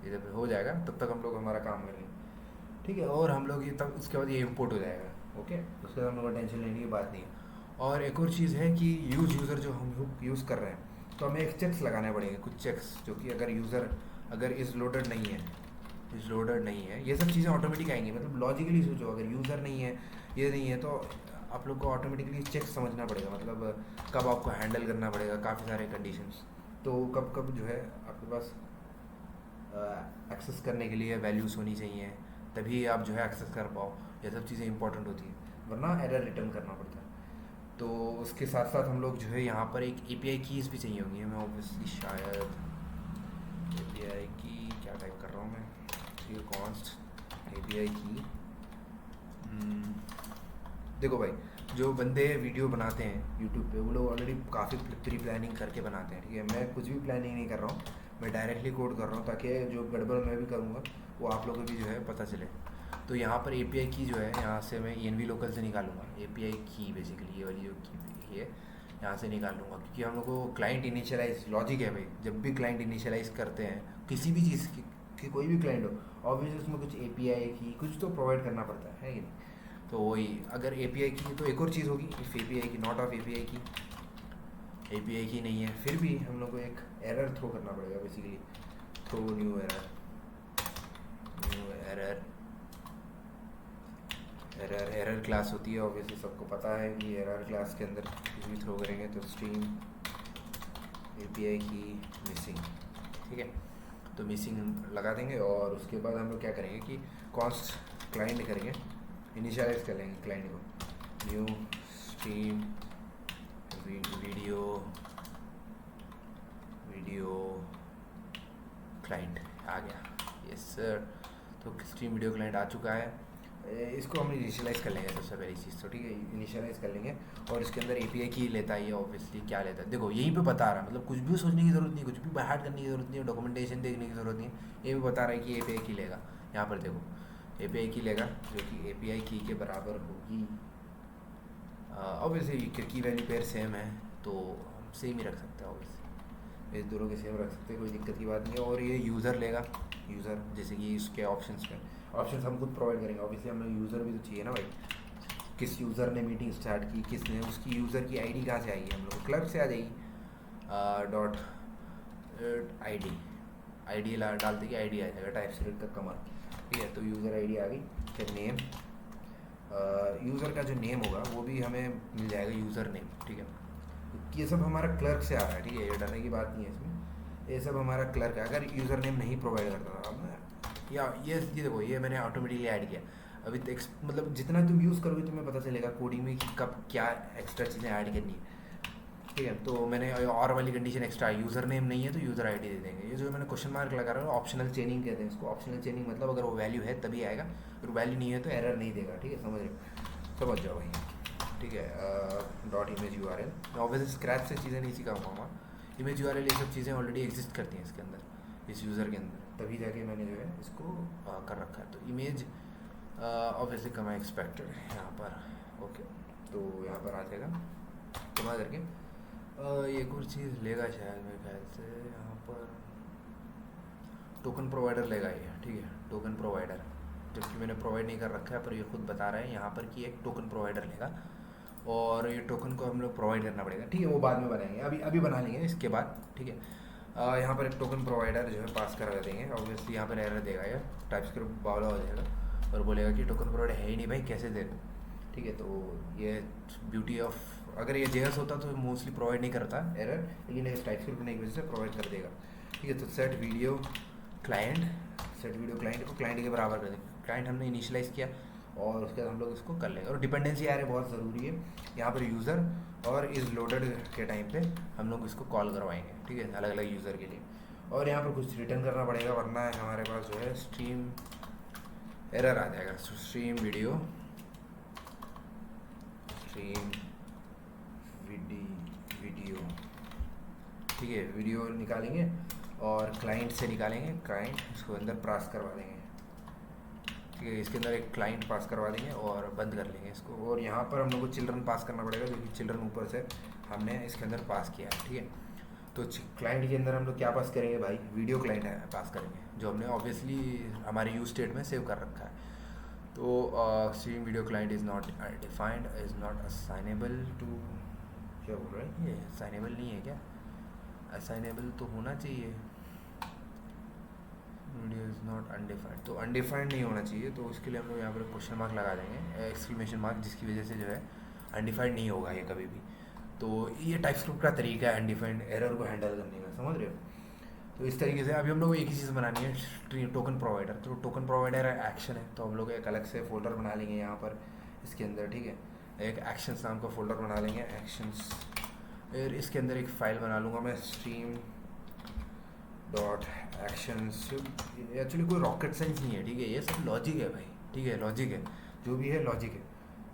ये जब हो जाएगा तब तक हम लोग हमारा काम करेंगे। ठीक है, और हम लोग ये तब उसके बाद ये इंपोर्ट हो जाएगा। ओके, उसके बाद हम लोग को टेंशन लेने की बात नहीं है। और एक और चीज़ है कि यूज़र जो हम यूज़ कर रहे हैं, तो हमें एक चेक्स लगाने पड़ेंगे, कुछ चेक्स, जो कि अगर यूज़र अगर इज़ लोडेड नहीं है, इज़ लोडेड नहीं है, ये सब चीज़ें ऑटोमेटिक आएंगी। मतलब लॉजिकली सोचो, अगर यूज़र नहीं है, ये नहीं है, तो आप लोग को ऑटोमेटिकली चेक समझना पड़ेगा, मतलब कब आपको हैंडल करना पड़ेगा काफ़ी सारे कंडीशंस। तो कब कब जो है आपके पास एक्सेस करने के लिए वैल्यूज़ होनी चाहिए, तभी आप जो है एक्सेस कर पाओ। ये सब चीज़ें इंपॉर्टेंट होती हैं, वरना एरर रिटर्न करना पड़ता है। तो उसके साथ साथ हम लोग जो है यहाँ पर एक एपीआई कीज़ भी चाहिए होंगी हमें ऑब्वियसली, शायद एपीआई की क्या टाइप कर रहा हूँ मैं, ये कॉन्स्ट एपीआई की। देखो भाई, जो बंदे वीडियो बनाते हैं यूट्यूब पे, वो लोग ऑलरेडी काफ़ी प्री प्लानिंग करके बनाते हैं। ठीक है, मैं कुछ भी प्लानिंग नहीं कर रहा हूँ, मैं डायरेक्टली कोड कर रहा हूँ, ताकि जो गड़बड़ मैं भी करूँगा वो आप लोगों को भी जो है पता चले। तो यहाँ पर एपीआई की जो है, यहाँ से मैं ENV लोकल से निकालूंगा एपीआई की, बेसिकली ये वाली जो की है यहाँ से निकाल लूँगा, क्योंकि हम लोग को क्लाइंट इनिशियलाइज लॉजिक है भाई, जब भी क्लाइंट इनिशियलाइज करते हैं किसी भी चीज़ की कोई भी क्लाइंट हो, ऑब्वियसली उसमें कुछ एपीआई की कुछ तो प्रोवाइड करना पड़ता है कि नहीं। तो वही, अगर एपीआई की तो एक और चीज़ होगी, इफ़ एपीआई की, नॉट ऑफ एपीआई की, एपीआई की नहीं है, फिर भी हम लोग को एक एरर थ्रो करना पड़ेगा, basically throw new error, new error, error class होती है ऑब्वियसली, सबको पता है कि एरर क्लास के अंदर कुछ भी थ्रो करेंगे तो स्ट्रीम एपीआई की मिसिंग। ठीक है, तो मिसिंग लगा देंगे, और उसके बाद हम लोग क्या करेंगे कि कॉन्स्ट क्लाइंट करेंगे, इनिशियलाइज कर लेंगे क्लाइंट को, new stream video video client आ गया, यस सर। तो स्ट्रीम वीडियो क्लाइंट आ चुका है। इसको हम इनिशियलाइज़ कर लेंगे सबसे पहली चीज़ तो, ठीक है, इनिशियलाइज़ कर लेंगे। और इसके अंदर एपीआई की लेता है ये, ऑब्वियसली क्या लेता है देखो यहीं पे बता रहा है, मतलब कुछ भी सोचने की ज़रूरत नहीं, कुछ भी बाहर करने की ज़रूरत नहीं, डॉक्यूमेंटेशन देखने की ज़रूरत नहीं है, ये भी बता रहा है कि एपीआई की लेगा। यहाँ पर देखो एपीआई की लेगा जो कि एपीआई की के बराबर होगी, ऑब्वियसली की वैल्यू पेयर सेम है तो हम सेम ही रख सकते हैं, ऑब्वियसली इस दोनों के सेम रख सकते हैं, कोई दिक्कत की बात नहीं है। और ये यूज़र लेगा, यूज़र जैसे कि इसके ऑप्शंस में ऑप्शंस हम खुद प्रोवाइड करेंगे, ऑब्वियसली हमें यूज़र भी तो चाहिए ना भाई, किस यूज़र ने मीटिंग स्टार्ट की, किसने, उसकी यूज़र की आईडी कहाँ से आएगी, हम लोग क्लर्क से आ जाएगी, डॉट आईडी, आईडी डालते कि आईडी आ जाएगा, टाइप सेलेक्ट का कमाल, ठीक है। तो यूज़र आईडी आ गई, फिर नेम, यूज़र का जो नेम होगा वो भी हमें मिल जाएगा, यूज़र नेम, ठीक है। ये सब हमारा क्लर्क से आ रहा है, ठीक है, ये डरने की बात नहीं है इसमें, ये सब हमारा क्लर्क है। अगर यूज़र नेम नहीं प्रोवाइड करता था मैं, या ये देखो ये मैंने ऑटोमेटिकली ऐड किया, अभी मतलब जितना तुम यूज़ करोगे तुम्हें पता चलेगा कोडिंग में कि कब क्या एक्स्ट्रा चीज़ें ऐड करनी है, ठीक है। तो मैंने और वाली कंडीशन एक्स्ट्रा, यूज़र नेम नहीं है तो यूज़र आईडी दे देंगे। ये जो मैंने क्वेश्चन मार्क लगा रहा हूँ ऑप्शनल चेनिंग कहते हैं इसको, ऑप्शनल चेनिंग मतलब अगर वो वैल्यू है तभी आएगा, अगर वैल्यू नहीं है तो एरर नहीं देगा, ठीक है, समझ रहे हो, समझ जाओ भाई, ठीक है। Dot image you R L, obviously scratch से चीज़ें नहीं सिखाऊंगा मैं, इमेज यू आर एल ये सब चीज़ें ऑलरेडी एग्जिस्ट करती हैं इसके अंदर, इस यूज़र के अंदर, तभी जाके मैंने जो है इसको कर रखा है। तो इमेज ऑब्वियसली कमा एक्सपेक्टेड यहाँ पर, ओके, तो यहाँ पर आ जाएगा कमा करके, एक और चीज़ लेगा शायद मेरे ख्याल से, यहाँ पर टोकन प्रोवाइडर लेगा ये, ठीक है, टोकन प्रोवाइडर, जबकि मैंने प्रोवाइड नहीं कर रखा है पर ये खुद बता रहा है यहाँ पर कि एक टोकन प्रोवाइडर लेगा, और ये टोकन को हम लोग प्रोवाइड करना पड़ेगा, ठीक है, वो बाद में बनाएंगे, अभी अभी बना लेंगे इसके बाद, ठीक है। यहाँ पर एक टोकन प्रोवाइडर जो है पास करा देंगे, ऑब्वियसली यहाँ पर एरर देगा ये, टाइपस्क्रिप्ट बावला हो जाएगा और बोलेगा कि टोकन प्रोवाइडर है ही नहीं भाई, कैसे दे दूँ, ठीक है। तो ये ब्यूटी ऑफ, अगर ये जेएस होता तो मोस्टली प्रोवाइड नहीं करता एरर, लेकिन ये टाइपस्क्रिप्ट होने की वजह से प्रोवाइड कर देगा, ठीक है। तो set video client, set video client को क्लाइंट के बराबर कर देंगे, क्लाइंट हमने इनिशियलाइज़ किया और उसके बाद हम लोग इसको कर लेंगे। और डिपेंडेंसी आ रही है बहुत ज़रूरी है यहाँ पर, यूज़र और इस लोडेड के टाइम पे हम लोग इसको कॉल करवाएंगे, ठीक है, अलग अलग यूज़र के लिए। और यहाँ पर कुछ रिटर्न करना पड़ेगा वरना हमारे पास जो है स्ट्रीम एरर आ जाएगा, स्ट्रीम वीडियो ठीक है, वीडियो निकालेंगे और क्लाइंट से निकालेंगे, क्लाइंट इसको अंदर पास करवा देंगे, ठीक है, इसके अंदर एक क्लाइंट पास करवा देंगे और बंद कर लेंगे इसको। और यहाँ पर हम लोग को चिल्ड्रन पास करना पड़ेगा, जो कि चिल्ड्रन ऊपर से हमने इसके अंदर पास किया है, ठीक है। तो क्लाइंट के अंदर हम लोग क्या पास करेंगे भाई, वीडियो क्लाइंट है पास करेंगे, जो हमने ऑब्वियसली हमारे यूज स्टेट में सेव कर रखा है। तो stream video client is not defined, is not assignable to, क्या बोल रहे हैं ये, असाइनेबल नहीं है क्या, असाइनेबल तो होना चाहिए, वीडियो इज़ नॉट अनडिफाइंड, तो अनडिफाइंड नहीं होना चाहिए, तो उसके लिए हम लोग यहाँ पर क्वेश्चन मार्क लगा देंगे, एक्सक्लेमेशन मार्क, जिसकी वजह से जो है अनडिफाइंड नहीं होगा ये कभी भी। तो ये टाइपस्क्रिप्ट का तरीका है अनडिफाइंड एरर को हैंडल करने का, समझ रहे हो। तो इस तरीके से अभी हम लोग को एक ही चीज़ बनानी है, टोकन प्रोवाइडर, तो टोकन प्रोवाइडर एक्शन है, तो हम लोग एक अलग से फोल्डर बना लेंगे यहाँ पर इसके अंदर, ठीक है, एक एक्शंस नाम का फोल्डर बना लेंगे, एक्शंस, फिर इसके अंदर एक फ़ाइल बना लूँगा मैं, स्ट्रीम डॉट एक्शंस, एक्चुअली कोई रॉकेट साइंस नहीं है, ठीक है, ये सब लॉजिक है भाई, ठीक है, लॉजिक है, जो भी है लॉजिक है,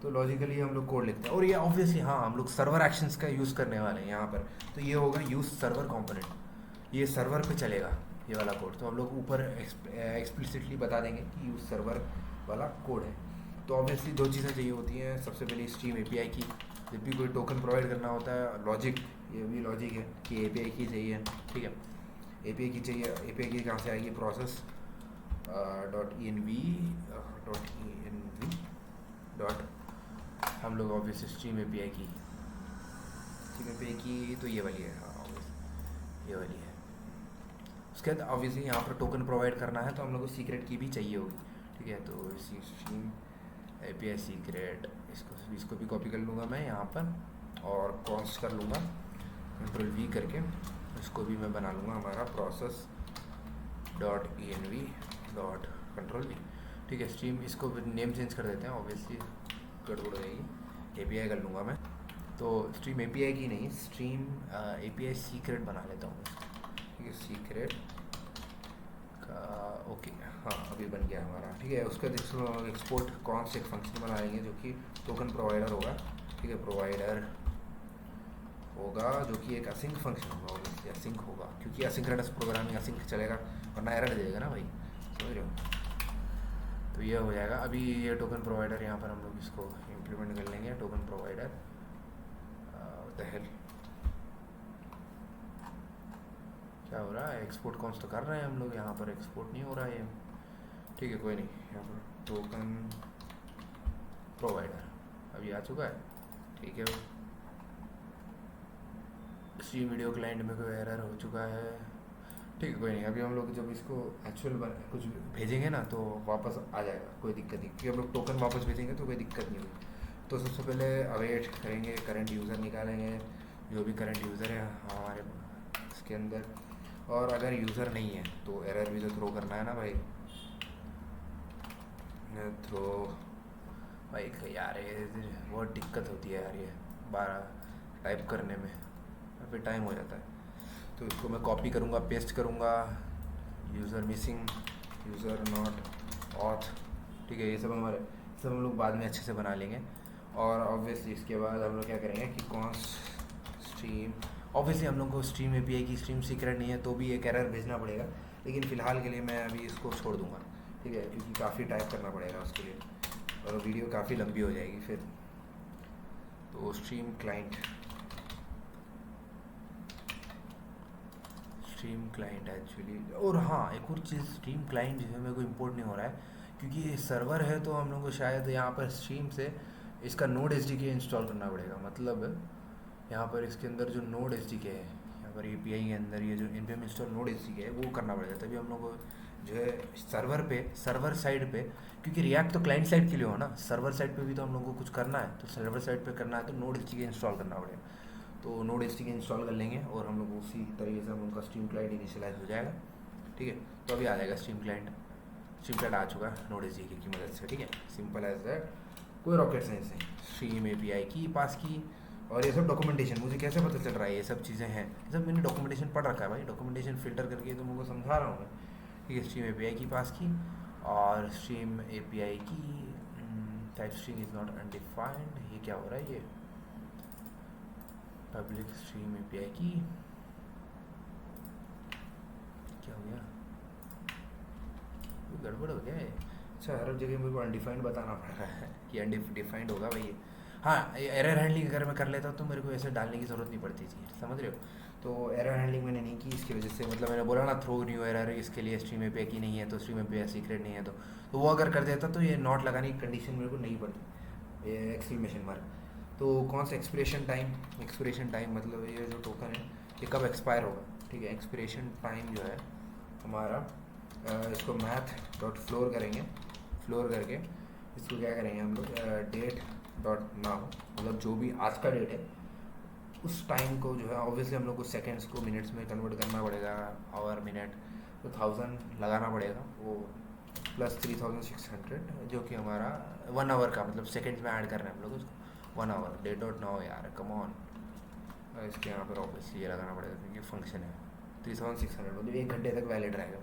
तो लॉजिकली हम लोग कोड लिखते हैं। और ये ऑब्वियसली हाँ हम लोग सर्वर एक्शंस का यूज़ करने वाले हैं यहाँ पर, तो ये होगा यूज़ सर्वर कंपोनेंट, ये सर्वर पे चलेगा ये वाला कोड, तो हम लोग ऊपर एक्सप्लिसिटली बता देंगे कि यूज़ सर्वर वाला कोड है। तो ऑब्वियसली दो चीज़ें चाहिए होती हैं, सबसे पहले स्ट्रीम एपीआई की, जब भी कोई टोकन प्रोवाइड करना होता है, लॉजिक, ये भी लॉजिक है कि एपीआई की चाहिए, ठीक है, एपीआई की चाहिए, एपीआई की कहाँ से आएगी, process dot E N V dot, हम लोग ऑब्वियसली स्ट्रीम एपीआई की तो ये वाली है, हाँ ऑब्वियसली ये वाली है। उसके बाद ऑब्वियसली यहाँ पर टोकन प्रोवाइड करना है तो हम लोग को सीक्रेट की भी चाहिए होगी, ठीक है, तो स्ट्रीम एपीआई सीक्रेट, इसको भी कॉपी कर लूँगा मैं यहाँ पर और कॉन्स्ट कर लूँगा, कंट्रोल वी करके इसको भी मैं बना लूँगा हमारा process dot E N V dot control V, ठीक है। स्ट्रीम, इसको नेम चेंज कर देते हैं, ऑब्वियसली गड़बड़ हो जाएगी, एपीआई कर लूँगा मैं, तो स्ट्रीम एपीआई की नहीं, स्ट्रीम एपीआई सीक्रेट बना लेता हूँ, ठीक है, सीक्रेट का, ओके। हाँ अभी बन गया हमारा, ठीक है। उसका एक्सपोर्ट कौन से एक फंक्शन बना लेंगे जो कि टोकन प्रोवाइडर होगा, ठीक है। प्रोवाइडर होगा जो कि एक असिंक फंक्शन होगा, ऑब्वियसली असिंक होगा क्योंकि असिंक्रोनस प्रोग्रामिंग असिंक चलेगा, वरना एरर देगा ना भाई, समझ रहे हो। तो ये हो जाएगा। अभी ये टोकन प्रोवाइडर यहाँ पर हम लोग इसको इम्प्लीमेंट कर लेंगे, टोकन प्रोवाइडर द हेल क्या हो रहा है, एक्सपोर्ट कौन तो कर रहे हैं हम लोग, यहाँ पर एक्सपोर्ट नहीं हो रहा है ये, ठीक है कोई नहीं। यहाँ पर टोकन प्रोवाइडर अभी आ चुका है, ठीक है। स्ट्रीम वीडियो क्लाइंट में कोई एरर हो चुका है, ठीक है कोई नहीं। अभी हम लोग जब इसको एक्चुअल कुछ भेजेंगे ना तो वापस आ जाएगा, कोई दिक्कत नहीं, क्योंकि हम लोग टोकन वापस भेजेंगे तो कोई दिक्कत नहीं होगी। तो सबसे पहले अवेट करेंगे, करंट यूज़र निकालेंगे, जो भी करंट यूज़र है हमारे इसके अंदर। और अगर यूज़र नहीं है तो एरर भी तो थ्रो करना है ना भाई, थ्रो भाई यार ये बहुत दिक्कत होती है यार, ये 12 टाइप करने में फिर टाइम हो जाता है। तो इसको मैं कॉपी करूँगा, पेस्ट करूँगा, user missing, user not auth, ठीक है। ये सब हमारे सब हम लोग बाद में अच्छे से बना लेंगे। और ऑब्वियसली इसके बाद हम लोग क्या करेंगे कि कौन स्ट्रीम, ऑब्वियसली हम लोग को स्ट्रीम एपीआई की स्ट्रीम सीक्रेट नहीं है तो भी एक एरर भेजना पड़ेगा, लेकिन फ़िलहाल के लिए मैं अभी इसको छोड़ दूँगा, ठीक है, क्योंकि काफ़ी टाइप करना पड़ेगा उसके लिए और वीडियो काफ़ी लंबी हो जाएगी फिर। तो stream client, stream client actually, और हाँ एक और चीज़, स्ट्रीम क्लाइंट जो है मेरे को इम्पोर्ट नहीं हो रहा है क्योंकि ये सर्वर है, तो हम लोग को शायद यहाँ पर स्ट्रीम से इसका नोड एसडीके इंस्टॉल करना पड़ेगा। मतलब यहाँ पर इसके अंदर जो नोड एसडीके है, यहाँ पर एपीआई के अंदर ये जो npm इंस्टॉल नोड एसडीके है वो करना पड़ेगा, तभी हम लोग को जो है सर्वर पे, सर्वर साइड पे, क्योंकि रिएक्ट तो क्लाइंट साइड के लिए हो ना, सर्वर साइड पे भी तो हम लोग को कुछ करना है, तो सर्वर साइड पे करना है तो नोड एसडीके इंस्टॉल करना पड़ेगा। तो नोड एसडीके इंस्टॉल कर लेंगे और हम लोग उसी तरीके से हम लोग का स्ट्रीम क्लाइंट इनिशियलाइज हो जाएगा, ठीक है। तो अभी आ जाएगा स्ट्रीम क्लाइंट, स्ट्रीम क्लाइंट आ चुका है नोड एसडीके की मदद से, ठीक है। सिंपल एज दैट, कोई रॉकेट साइंस नहीं। स्ट्रीम एपीआई की पास की, और ये सब डॉक्यूमेंटेशन मुझे कैसे पता चल रहा है, ये सब चीज़ें हैं, ये सब मैंने डॉक्यूमेंटेशन पढ़ रखा है भाई, डॉक्यूमेंटेशन फिल्टर करके तो मुझको समझा रहा हूँ मैं, ठीक है। स्ट्रीम एपीआई की पास की, और स्ट्रीम एपीआई की type string is not undefined, ये क्या हो रहा है, ये पब्लिक स्ट्रीम एपीआई की क्या हो गया, गड़बड़ हो गया है। अच्छा हर जगह मेरे को अनडिफाइंड बताना पड़ रहा है कि अनडिफाइंड होगा भाई। हाँ एरर हैंडलिंग अगर मैं कर लेता तो मेरे को ऐसे डालने की ज़रूरत नहीं पड़ती थी, समझ रहे हो। तो एरर हैंडलिंग मैंने नहीं की इसकी वजह से, मतलब मैंने बोला ना थ्रो न्यू एरर, इसके लिए स्ट्रीम एपीआई की नहीं है तो स्ट्रीम एपीआई सीक्रेट नहीं है, तो वो अगर कर देता तो ये नॉट लगाने की कंडीशन मेरे को नहीं पड़ती, ये एक्सक्लेमेशन मार्क। तो कौन सा एक्सपिरेशन टाइम, एक्सपिरेशन टाइम मतलब ये जो टोकन है ये कब एक्सपायर होगा, ठीक है। एक्सपिरेशन टाइम जो है हमारा, इसको मैथ डॉट फ्लोर करेंगे, फ्लोर करके इसको क्या करेंगे हम लोग, डेट डॉट नाउ, मतलब जो भी आज का डेट है उस टाइम को जो है, ऑब्वियसली हम लोग को सेकेंड्स को मिनट्स में कन्वर्ट करना पड़ेगा, आवर मिनट, तो 1000 लगाना पड़ेगा वो, प्लस 3600 जो कि हमारा 1 आवर का, मतलब सेकेंड्स में ऐड कर रहे हैं हम लोग उसको, 1 आवर, डेट डॉट नाउ यार कम ऑन। इसके यहाँ पर ऑब्वियसली ये लगाना पड़ेगा क्योंकि फंक्शन है, 3600 मतलब 1 घंटे तक वैलिड रहेगा,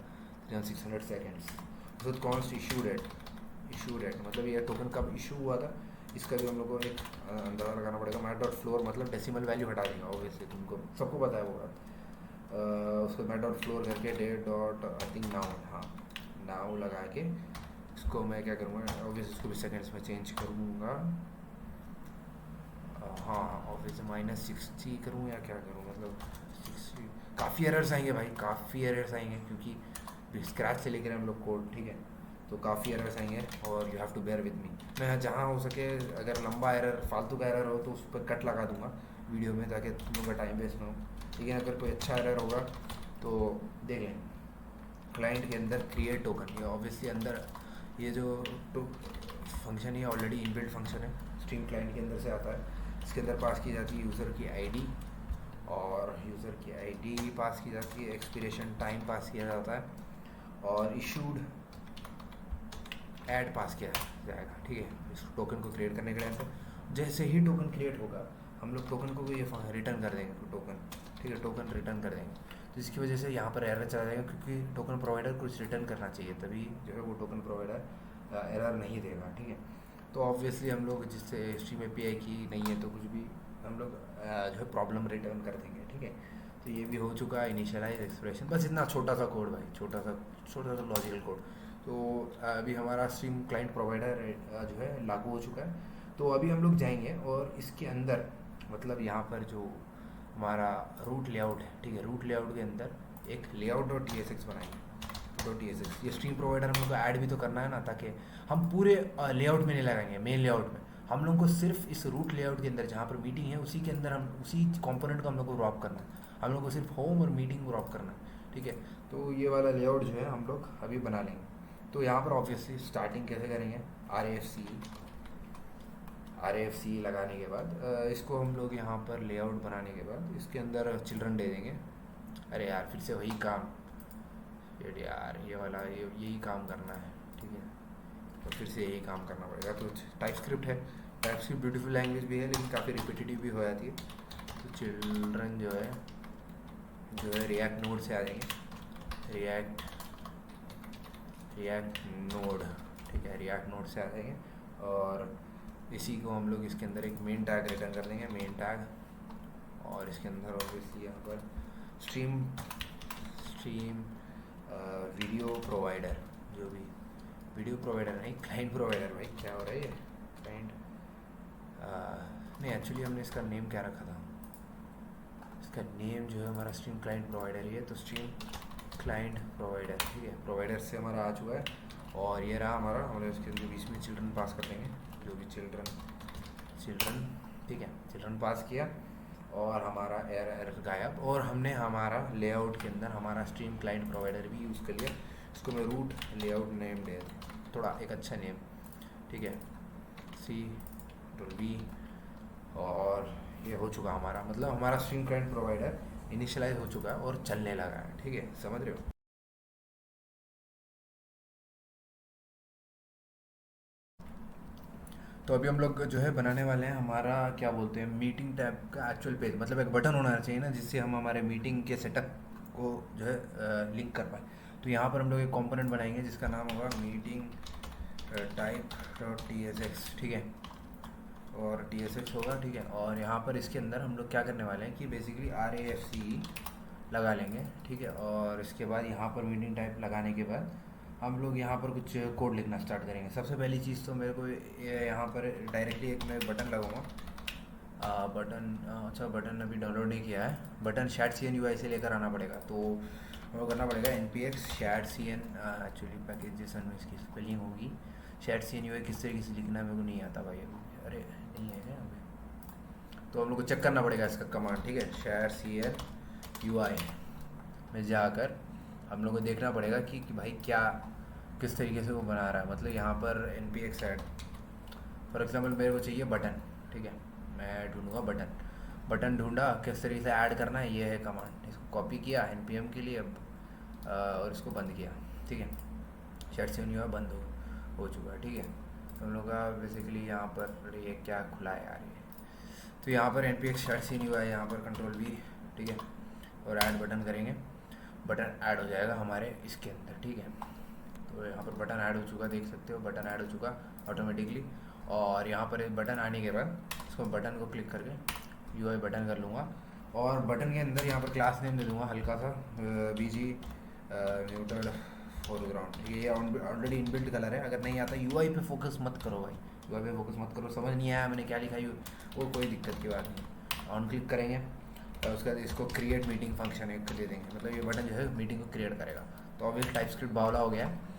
3600 सेकेंड्स। उसके बाद const issue date, issue date मतलब ये टोकन कब इशू हुआ था इसका भी हम लोग को एक अंदाज़ा लगाना पड़ेगा। मैट डॉट फ्लोर मतलब डेसिमल वैल्यू हटा देगा, ऑब्वियसली तुमको सबको पता है वो बात। उसको मैट डॉट फ्लोर करके date dot I think now, हाँ नाउ लगा के इसको मैं क्या करूँगा, ऑब्वियसली इसको भी सेकेंड्स में चेंज करूँगा, हाँ ऑब्वियसली -60 करूँ या क्या करूँ, मतलब 60। काफ़ी एरर्स आएंगे भाई, काफ़ी एरर्स आएंगे क्योंकि स्क्रैच से लेकर हम लोग कोड, ठीक है, तो काफ़ी एरर्स आएंगे और you have to bear with me. मैं जहाँ हो सके अगर लंबा एरर, फालतू का एरर हो तो उस पर कट लगा दूंगा वीडियो में ताकि तुम लोग का टाइम वेस्ट ना हो, लेकिन अगर कोई अच्छा एरर होगा तो देख लें। क्लाइंट के अंदर क्रिएट टोकन, ये ऑब्वियसली अंदर ये जो फंक्शन है ऑलरेडी इनबिल्ट फंक्शन है, स्ट्रीम क्लाइंट के अंदर से आता है। इसके अंदर पास की जाती है यूज़र की आईडी, और यूज़र की आईडी पास की जाती है, एक्सपिरेशन टाइम पास किया जाता है, और इशूड ऐड पास किया जाएगा, ठीक है, इस टोकन को क्रिएट करने के लिए। जैसे ही टोकन क्रिएट होगा हम लोग टोकन को भी ये रिटर्न कर देंगे, टोकन, ठीक है, टोकन रिटर्न कर देंगे। तो इसकी वजह से यहाँ पर एरर चला जाएगा, क्योंकि टोकन प्रोवाइडर कुछ रिटर्न करना चाहिए, तभी जो है वो टोकन प्रोवाइडर एरर नहीं देगा, ठीक है। तो ऑब्वियसली हम लोग जिससे स्ट्रीम एपीआई की नहीं है तो कुछ भी हम लोग जो है प्रॉब्लम रिटर्न कर देंगे, ठीक है। तो ये भी हो चुका है इनिशियलाइज एक्सप्रेशन, बस इतना छोटा सा कोड भाई, छोटा सा लॉजिकल कोड। तो अभी हमारा स्ट्रीम क्लाइंट प्रोवाइडर जो है लागू हो चुका है। तो अभी हम लोग जाएंगे और इसके अंदर मतलब यहाँ पर जो हमारा रूट लेआउट है, ठीक है, रूट लेआउट के अंदर एक layout dot T S x बनाएंगे। डॉट टी एस एक्स ये स्ट्रीम प्रोवाइडर हम लोग को ऐड भी तो करना है ना, ताकि हम पूरे लेआउट में नहीं लगाएंगे, मेन लेआउट में हम लोग को सिर्फ इस रूट लेआउट के अंदर जहाँ पर मीटिंग है उसी के अंदर हम उसी कंपोनेंट को हम लोग को रॉप करना है, हम लोग को सिर्फ होम और मीटिंग को रॉप करना है, ठीक है। तो ये वाला लेआउट जो है हम लोग अभी बना लेंगे। तो यहाँ पर ऑब्वियसली स्टार्टिंग कैसे करेंगे, आर ए एफ सी लगाने के बाद इसको हम लोग यहाँ पर लेआउट बनाने के बाद इसके अंदर चिल्ड्रन दे देंगे। अरे यार फिर से वही काम, यार ये वाला यही काम करना है, ठीक है, तो फिर से यही काम करना पड़ेगा। तो टाइप स्क्रिप्ट है, टाइप स्क्रिप्ट ब्यूटीफुल लैंग्वेज भी है लेकिन काफ़ी रिपीटेटिव भी हो जाती है। तो चिल्ड्रन जो है रिएक्ट नोड से आ जाएंगे, रिएक्ट नोड, ठीक है, रिएक्ट नोड से आ जाएंगे और इसी को हम लोग इसके अंदर एक मेन टैग रिटर्न कर देंगे, मेन टैग। और इसके अंदर ऑब्वियसली यहाँ पर स्ट्रीम वीडियो प्रोवाइडर, जो भी वीडियो प्रोवाइडर नहीं, क्लाइंट प्रोवाइडर, भाई क्या हो रहा है ये क्लाइंट, नहीं एक्चुअली हमने इसका नेम क्या रखा था, इसका नेम जो है हमारा स्ट्रीम क्लाइंट प्रोवाइडर ही है, तो स्ट्रीम क्लाइंट प्रोवाइडर, ठीक है, प्रोवाइडर से हमारा आ चुका है। और ये रहा हमारा, हम इसके बीच में चिल्ड्रन पास कर देंगे, जो भी चिल्ड्रन, ठीक है, चिल्ड्रन पास किया और हमारा एरर गायब। और हमने हमारा लेआउट के अंदर हमारा स्ट्रीम क्लाइंट प्रोवाइडर भी यूज़ कर लिया, इसको मैं रूट लेआउट नेम दे थोड़ा एक अच्छा नेम, ठीक है, C और ये हो चुका हमारा, मतलब हमारा स्ट्रीम क्लाइंट प्रोवाइडर इनिशियलाइज हो चुका है और चलने लगा है, ठीक है, समझ रहे हो। तो अभी हम लोग जो है बनाने वाले हैं हमारा क्या बोलते हैं मीटिंग टैब का एक्चुअल पेज, मतलब एक बटन होना चाहिए ना जिससे हम हमारे मीटिंग के सेटअप को जो है लिंक कर पाए। तो यहाँ पर हम लोग एक कंपोनेंट बनाएंगे जिसका नाम होगा meeting type dot T S x, ठीक है, और टी एस एक्स होगा, ठीक है। और यहाँ पर इसके अंदर हम लोग क्या करने वाले हैं कि basically R A F C लगा लेंगे, ठीक है। और इसके बाद यहाँ पर मीटिंग टाइप लगाने के बाद हम लोग यहाँ पर कुछ कोड लिखना स्टार्ट करेंगे। सबसे पहली चीज़ तो मेरे को यहाँ पर डायरेक्टली एक मैं बटन लगाऊंगा, अच्छा बटन अभी डाउनलोड नहीं किया है, button शैट C N U I से लेकर आना पड़ेगा। तो हमें करना पड़ेगा N P x shadcn, actually packages में इसकी स्पेलिंग होगी शैट सी एन यू आई, किस तरीके से लिखना है मेरे को नहीं आता भाई अभी, अरे नहीं है क्या अभी, तो हम लोग को चेक करना पड़ेगा इसका कमांड, ठीक है, शैट सी एन यू आई में जाकर हम लोग को देखना पड़ेगा कि भाई क्या किस तरीके से वो बना रहा है। मतलब यहाँ पर N P X add for example मेरे को चाहिए बटन, ठीक है, मैं ढूंढूंगा बटन ढूंढा, किस तरीके से ऐड करना है ये है कमांड, इसको कॉपी किया एन पी एम के लिए और इसको बंद किया, ठीक है, शर्ट से नहीं हुआ, बंद हो चुका है, ठीक है। तो हम लोग का बेसिकली यहाँ पर ये क्या खुला है यार ये, तो यहाँ पर एन पी एक्स शर्ट से नहीं हुआ है, यहाँ पर कंट्रोल V, ठीक है, और ऐड बटन करेंगे, बटन ऐड हो जाएगा हमारे इसके अंदर, ठीक है। तो यहाँ पर बटन ऐड हो चुका, देख सकते हो बटन ऐड हो चुका ऑटोमेटिकली। और यहाँ पर बटन आने के बाद इसको बटन को क्लिक करके यूआई बटन कर लूँगा और बटन के अंदर यहाँ पर क्लास नेम दे दूँगा हल्का सा BG म्यूटेड फोरग्राउंड, ठीक है, ये ऑलरेडी इनबिल्ट कलर है। अगर नहीं आता यूआई पे फोकस मत करो भाई, यूआई पे फोकस मत करो, समझ नहीं आया मैंने क्या लिखा वो कोई दिक्कत की बात नहीं। ऑन क्लिक करेंगे और उसके बाद इसको क्रिएट मीटिंग फंक्शन एक दे देंगे, मतलब ये बटन जो है मीटिंग को क्रिएट करेगा। तो ऑब्वियसली टाइप स्क्रिप्ट बावला हो गया है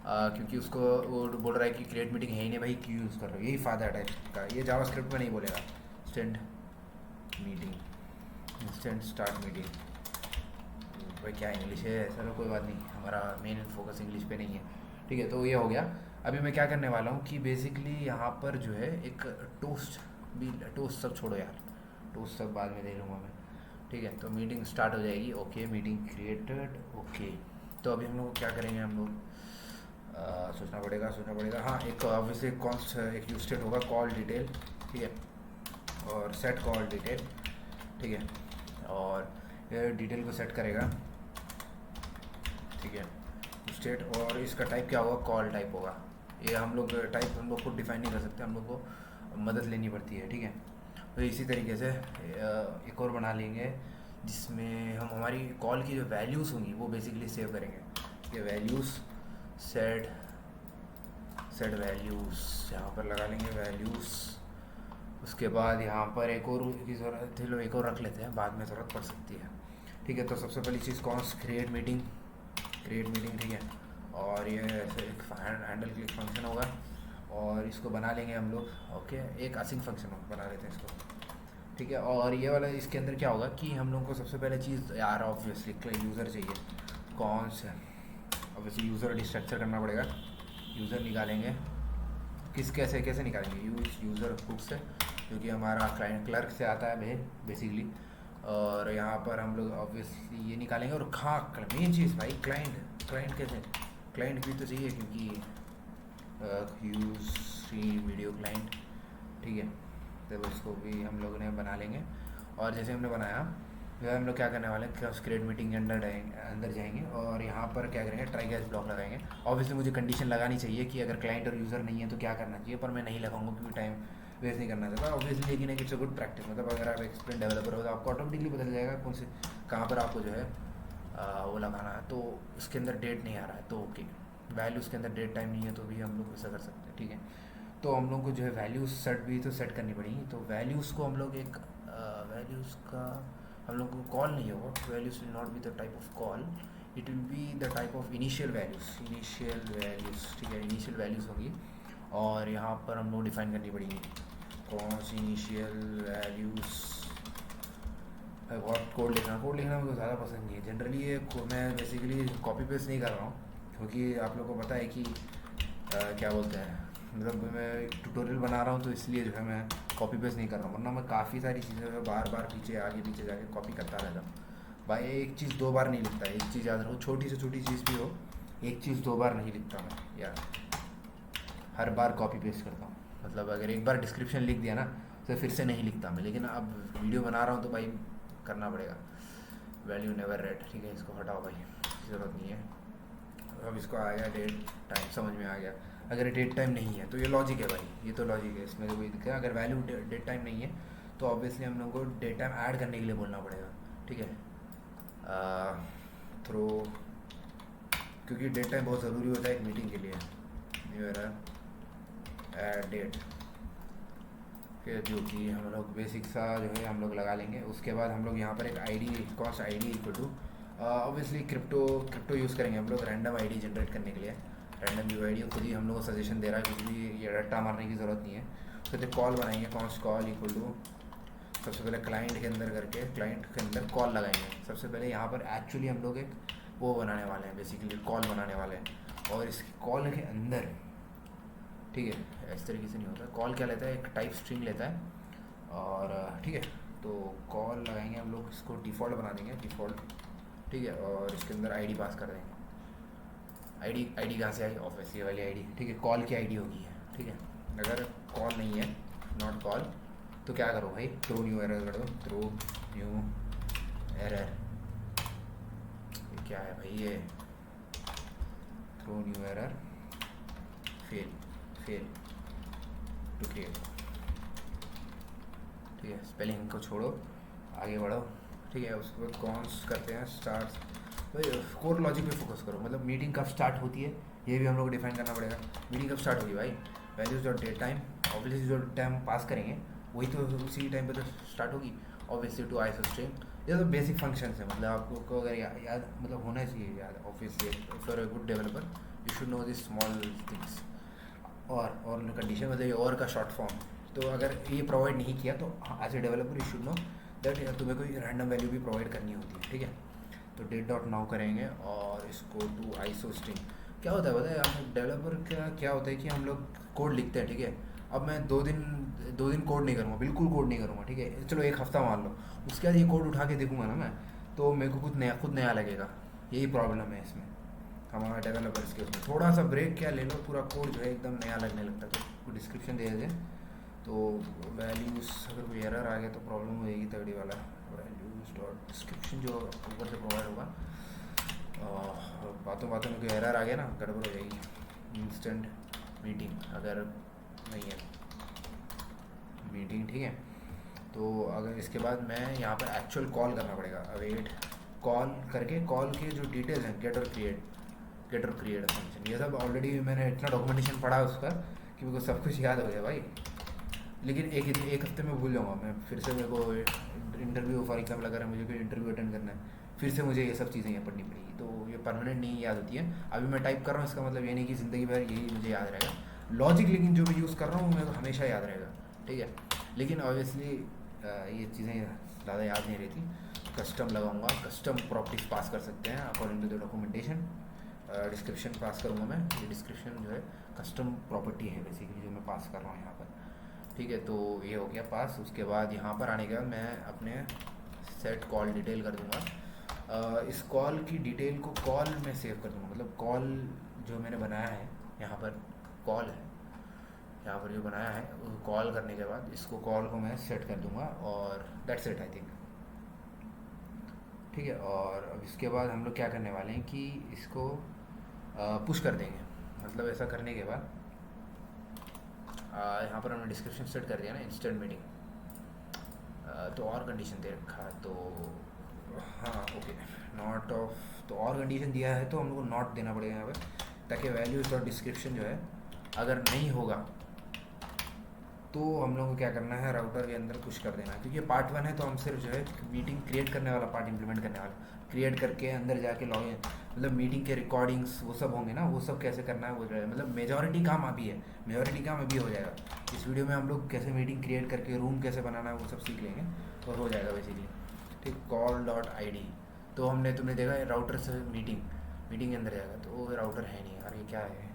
क्योंकि उसको वो बोल रहा है कि क्रिएट मीटिंग है ही नहीं भाई, क्यों यूज़ कर रहे हो, यही फ़ायदा है टाइप का, ये जावा स्क्रिप्ट में नहीं बोलेगा। Instant meeting, instant start meeting, भाई क्या इंग्लिश है, चलो कोई बात नहीं, हमारा मेन फोकस इंग्लिश पे नहीं है, ठीक है। तो ये हो गया। अभी मैं क्या करने वाला हूँ कि बेसिकली यहाँ पर जो है एक टोस्ट सब छोड़ो यार, टोस्ट सब बाद में दे लूँगा मैं, ठीक है। तो मीटिंग स्टार्ट हो जाएगी, ओके, मीटिंग क्रिएटेड, ओके। तो अभी हम लोग क्या करेंगे, हम लोग सोचना पड़ेगा, हाँ, एक ऑब्वियसली कॉन्स्ट एक यूज स्टेट होगा कॉल डिटेल, ठीक है, और सेट कॉल डिटेल, ठीक है। और ये डिटेल को सेट करेगा, ठीक है, स्टेट, और इसका टाइप क्या होगा, कॉल टाइप होगा। ये हम लोग टाइप हम लोग खुद डिफाइन नहीं कर सकते, हम लोग को मदद लेनी पड़ती है, ठीक है। तो इसी तरीके से एक और बना लेंगे जिसमें हम हमारी कॉल की जो वैल्यूज़ होंगी वो बेसिकली सेव करेंगे। ये वैल्यूज़ सेट सेट वैल्यूज़ यहाँ पर लगा लेंगे वैल्यूज़। उसके बाद यहाँ पर एक और की ज़रूरत थी, लो एक और रख लेते हैं, बाद में ज़रूरत पड़ सकती है, ठीक है। तो सबसे पहली चीज़ कौन सी, क्रिएट मीटिंग, ठीक है। और ये ऐसे एक हैंडल क्लिक फंक्शन होगा और इसको बना लेंगे हम लोग, ओके। एक असिंक फंक्शन बना लेते हैं इसको, ठीक है। और ये वाला इसके अंदर क्या होगा कि हम लोग को सबसे पहले चीज़ यार ऑब्वियसली यूज़र चाहिए, कौन से, ऑब्वियसली यूज़र स्ट्रक्चर करना पड़ेगा। यूज़र निकालेंगे, कैसे कैसे निकालेंगे, यूज़र हुक से, क्योंकि हमारा क्लाइंट क्लर्क से आता है बेसिकली। और यहाँ पर हम लोग ऑब्वियसली ये निकालेंगे। और हाँ, मेन चीज़ भाई, क्लाइंट कैसे, क्लाइंट भी तो चाहिए, क्योंकि यूज़ वीडियो क्लाइंट, ठीक है। तो उसको भी हम लोग ने बना लेंगे। और जैसे हमने बनाया वह हम लोग क्या करने वाले हैं, क्रिएट मीटिंग के अंदर जाएंगे और यहाँ पर क्या करेंगे, ट्राई कैच ब्लॉक लगाएंगे। ऑब्वियसली मुझे कंडीशन लगानी चाहिए कि अगर क्लाइंट और यूज़र नहीं है तो क्या करना चाहिए, पर मैं नहीं लगाऊंगा क्योंकि टाइम वेस्ट नहीं करना चाहता ऑब्वियसली। लेकिन इट्स अ गुड प्रैक्टिस, मतलब अगर आप एक्सपीरियंस डेवलपर हो तो आपको ऑटोमेटिकली पता चल जाएगा कौन से कहाँ पर आपको जो है वो लगाना है। तो इसके अंदर डेट नहीं आ रहा है तो ओके, वैल्यूज़ के अंदर डेट टाइम नहीं है तो भी हम लोग ऐसा कर सकते हैं, ठीक है। तो हम लोग को जो है वैल्यूज़ सेट भी तो सेट करनी पड़ेगी। तो वैल्यूज़ को हम लोग एक वैल्यूज़ का हम लोग को कॉल नहीं होगा, values will not be the type of call, it will be the type of initial values, ठीक है, इनिशियल वैल्यूज़ होंगी। और यहाँ पर हम लोग डिफाइन करनी पड़ेगी कौन सी इनिशियल वैल्यूज़। बहुत कोड लिखना मुझे ज़्यादा पसंद नहीं है जनरली। ये मैं बेसिकली कॉपी पेस्ट नहीं कर रहा हूँ, क्योंकि आप लोगों को पता है कि क्या बोलते हैं, मतलब मैं ट्यूटोरियल बना रहा हूँ तो इसलिए जो है मैं कॉपी पेस्ट नहीं कर रहा हूँ, वरना मैं काफ़ी सारी चीज़ें बार बार पीछे आगे पीछे जाके कॉपी करता रहता हूँ भाई। एक चीज़ दो बार नहीं लिखता, एक चीज़ याद रखो, छोटी से छोटी चीज़ भी हो, एक चीज़ दो बार नहीं लिखता मैं यार, हर बार कॉपी पेस्ट करता हूँ। मतलब अगर एक बार डिस्क्रिप्शन लिख दिया ना तो फिर से नहीं लिखता मैं, लेकिन अब वीडियो बना रहा हूँ तो भाई करना पड़ेगा। वैल्यू नेवर रेड, ठीक है, इसको हटाओ भाई, ज़रूरत नहीं है। अब इसको आ गया डेट टाइम, समझ में आ गया। अगर डेट टाइम नहीं है तो ये लॉजिक है भाई, ये तो लॉजिक है, इसमें तो कोई दिक्कत है। अगर वैल्यू डेट टाइम नहीं है तो ऑब्वियसली हम लोग को डेट टाइम ऐड करने के लिए बोलना पड़ेगा, ठीक है। थ्रो, क्योंकि डेट टाइम बहुत ज़रूरी होता है एक मीटिंग के लिए। न्यू एरर ऐड डेट, जो कि हम लोग बेसिक सा जो है हम लोग लगा लेंगे। उसके बाद हम लोग यहाँ पर एक ID, const ID equal to obviously crypto use करेंगे हम लोग रैंडम आईडी जनरेट करने के लिए। रैंडम यू आईडी खुद ही हम लोग को सजेशन दे रहा है, क्योंकि ये रट्टा मारने की ज़रूरत नहीं है। फिर तो कॉल बनाएंगे, कॉस्ट कॉल इक्वल टू, सबसे पहले क्लाइंट के अंदर करके क्लाइंट के अंदर कॉल लगाएंगे। सबसे पहले यहाँ पर एक्चुअली हम लोग एक वो बनाने वाले हैं, बेसिकली कॉल बनाने वाले हैं। और इस कॉल के अंदर, ठीक है, इस तरीके से नहीं होता। कॉल क्या लेता है, एक टाइप स्ट्रिंग लेता है, और ठीक है। तो कॉल लगाएंगे हम लोग, इसको डिफ़ॉल्ट बना देंगे, डिफ़ॉल्ट, ठीक है। और इसके अंदर आईडी पास कर देंगे। आईडी कहाँ से आई, ऑफिस ये वाली आईडी, ठीक है, कॉल की आईडी होगी है, ठीक है। अगर कॉल नहीं है, नॉट कॉल, तो क्या करो भाई, थ्रो न्यू एरर कर दो, थ्रो न्यू एरर। ये क्या है भाई, ये throw new error fail to create, ठीक है। स्पेलिंग को छोड़ो, आगे बढ़ो, ठीक है। उसके बाद कॉन्स करते हैं स्टार्ट, भाई कोर लॉजिक पे फोकस करो। मतलब मीटिंग कब स्टार्ट होती है ये भी हम लोग डिफाइन करना पड़ेगा। मीटिंग कब स्टार्ट होगी भाई, values dot date time, obviously जो टाइम पास करेंगे वही तो उसी टाइम पे तो स्टार्ट होगी। ऑब्वियसली टू आइसो स्ट्रिंग, ये तो बेसिक फंक्शन है, मतलब आपको अगर याद मतलब होना चाहिए याद। Obviously for a good developer you should no this small things. और कंडीशन मतलब और का शॉर्ट फॉर्म, तो अगर ये प्रोवाइड नहीं किया तो as a developer you should know that तुम्हें कोई रैंडम वैल्यू भी प्रोवाइड करनी होती है, ठीक है। तो डेट डॉट नाउ करेंगे और इसको टू आइसो स्ट्रिंग। क्या होता है पता है, हम डेवलपर का क्या होता है कि हम लोग कोड लिखते हैं, ठीक है। अब मैं दो दिन कोड नहीं करूँगा, बिल्कुल कोड नहीं करूँगा, ठीक है। चलो एक हफ्ता मान लो, उसके बाद ये कोड उठा के देखूँगा ना मैं, तो मेरे को खुद नया लगेगा। यही प्रॉब्लम है इसमें हमारा डेवलपर्स के उसमें। थोड़ा सा ब्रेक क्या ले लो, पूरा कोड जो है एकदम नया लगने लगता है। तो डिस्क्रिप्शन दे दें, तो वैल्यूज़ अगर कोई एरर आ गया तो प्रॉब्लम होएगी, तगड़ी वाला। वैल्यूज़ यूज डॉट डिस्क्रिप्शन जो ऊपर से प्रोवाइड होगा, बातों बातों में कोई एरर आ गया ना, गड़बड़ हो जाएगी। इंस्टेंट मीटिंग अगर नहीं है मीटिंग, ठीक है। तो अगर इसके बाद मैं यहाँ पर एक्चुअल कॉल करना पड़ेगा, अवेट कॉल करके, कॉल के जो डिटेल्स हैं, गेट और क्रिएट फंक्शन, ये सब ऑलरेडी मैंने इतना डॉक्यूमेंटेशन पढ़ा है उसका कि मेरे को सब कुछ याद हो गया भाई। लेकिन एक हफ्ते में भूल जाऊँगा मैं, फिर से मेरे को इंटरव्यू फॉर एग्जाम्पल अगर मुझे कोई इंटरव्यू अटेंड करना है, फिर से मुझे ये सब चीज़ें यहाँ पढ़नी पड़ेगी, तो ये परमानेंट नहीं याद होती है। अभी मैं टाइप कर रहा हूँ, इसका मतलब ये नहीं कि ज़िंदगी भर यही मुझे याद रहेगा लॉजिक, लेकिन जो मैं यूज़ कर रहा हूँ मेरे को हमेशा याद रहेगा, ठीक है। लेकिन ऑब्वियसली ये चीज़ें ज़्यादा याद नहीं रहती। कस्टम लगाऊंगा, कस्टम प्रॉपर्टीज पास कर सकते हैं according to the documentation. Description पास करूँगा मैं, ये डिस्क्रिप्शन जो है कस्टम प्रॉपर्टी है बेसिकली जो मैं पास कर रहा हूँ यहाँ पर, ठीक है। तो ये हो गया पास। उसके बाद यहाँ पर आने के बाद मैं अपने सेट कॉल डिटेल कर दूँगा। इस कॉल की डिटेल को कॉल में सेव कर दूँगा, मतलब कॉल जो मैंने बनाया है यहाँ पर, कॉल है यहाँ पर जो बनाया है, कॉल करने के बाद इसको कॉल को मैं सेट कर दूँगा और दैट्स इट आई थिंक, ठीक है। और अब इसके बाद हम लोग क्या करने वाले हैं कि इसको पुश कर देंगे। मतलब ऐसा करने के बाद यहाँ पर हमने डिस्क्रिप्शन सेट कर दिया ना, इंस्टेंट मीटिंग, तो और कंडीशन दे रखा है, तो हाँ ओके, नॉट ऑफ, तो और कंडीशन दिया है तो हम लोग को नॉट देना पड़ेगा यहाँ पर, ताकि वैल्यूज और डिस्क्रिप्शन जो है अगर नहीं होगा तो हम लोग को क्या करना है, राउटर के अंदर पुश कर देना है। क्योंकि पार्ट 1 है तो हम सिर्फ जो है मीटिंग क्रिएट करने वाला पार्ट इंप्लीमेंट करने वाला, क्रिएट करके अंदर जाके लॉग इन, मतलब मीटिंग के रिकॉर्डिंग्स वो सब होंगे ना, वो सब कैसे करना है वो जो है, मतलब मेजॉरिटी काम अभी है, मेजॉरिटी काम अभी हो जाएगा। इस वीडियो में हम लोग कैसे मीटिंग क्रिएट करके रूम कैसे बनाना है वो सब सीख लेंगे और हो जाएगा बेसिकली, ठीक। call.id, तो हमने, तुमने देखा है राउटर से मीटिंग के अंदर जाएगा, तो वो राउटर है नहीं यार, ये क्या है,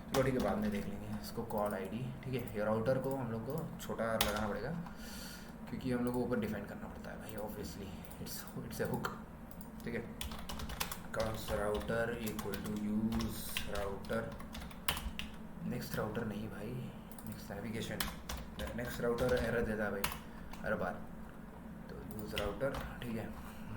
चलो ठीक है बाद में देख लेंगे इसको। कॉल आईडी, ठीक है। ये राउटर को हम लोग को छोटा लगाना पड़ेगा क्योंकि हम लोग को ऊपर डिफाइन करना पड़ता है भाई, ऑब्वियसली इट्स ए हुक, ठीक है। Const router equal to use router, next router नहीं भाई, next navigation, next router error देता है भाई हर बार, तो यूज़ राउटर, ठीक है।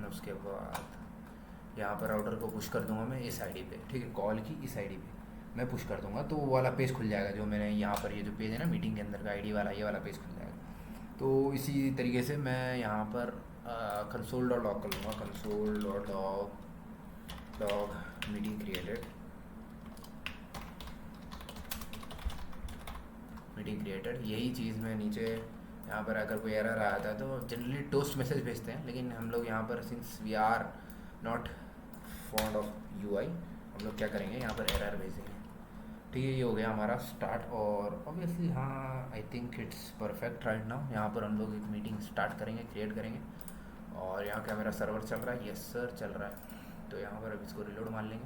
उसके बाद यहाँ पर राउटर को पुश कर दूंगा मैं इस आईडी पे, ठीक है, कॉल की इस आईडी पे मैं पुश कर दूंगा, तो वो वाला पेज खुल जाएगा जो मैंने यहाँ पर, ये जो पेज है ना मीटिंग के अंदर का आईडी वाला, ये वाला पेज खुल जाएगा। तो इसी तरीके से मैं यहाँ पर कंसोल डॉट लॉग कर लूँगा, console dot log meeting created, यही चीज़ मैं नीचे यहाँ पर अगर कोई एरर आया था तो जनरली टोस्ट मैसेज भेजते हैं, लेकिन हम लोग यहाँ पर since we are not fond of UI, हम लोग क्या करेंगे यहाँ पर एरर भेजेंगे, ठीक है। ये हो गया हमारा स्टार्ट, और ऑब्वियसली हाँ I think it's perfect right now. यहाँ पर हम लोग एक मीटिंग स्टार्ट करेंगे, क्रिएट करेंगे, और यहाँ क्या मेरा सर्वर चल रहा है, यस सर चल रहा है। तो यहाँ पर अब इसको रिलोड मार लेंगे।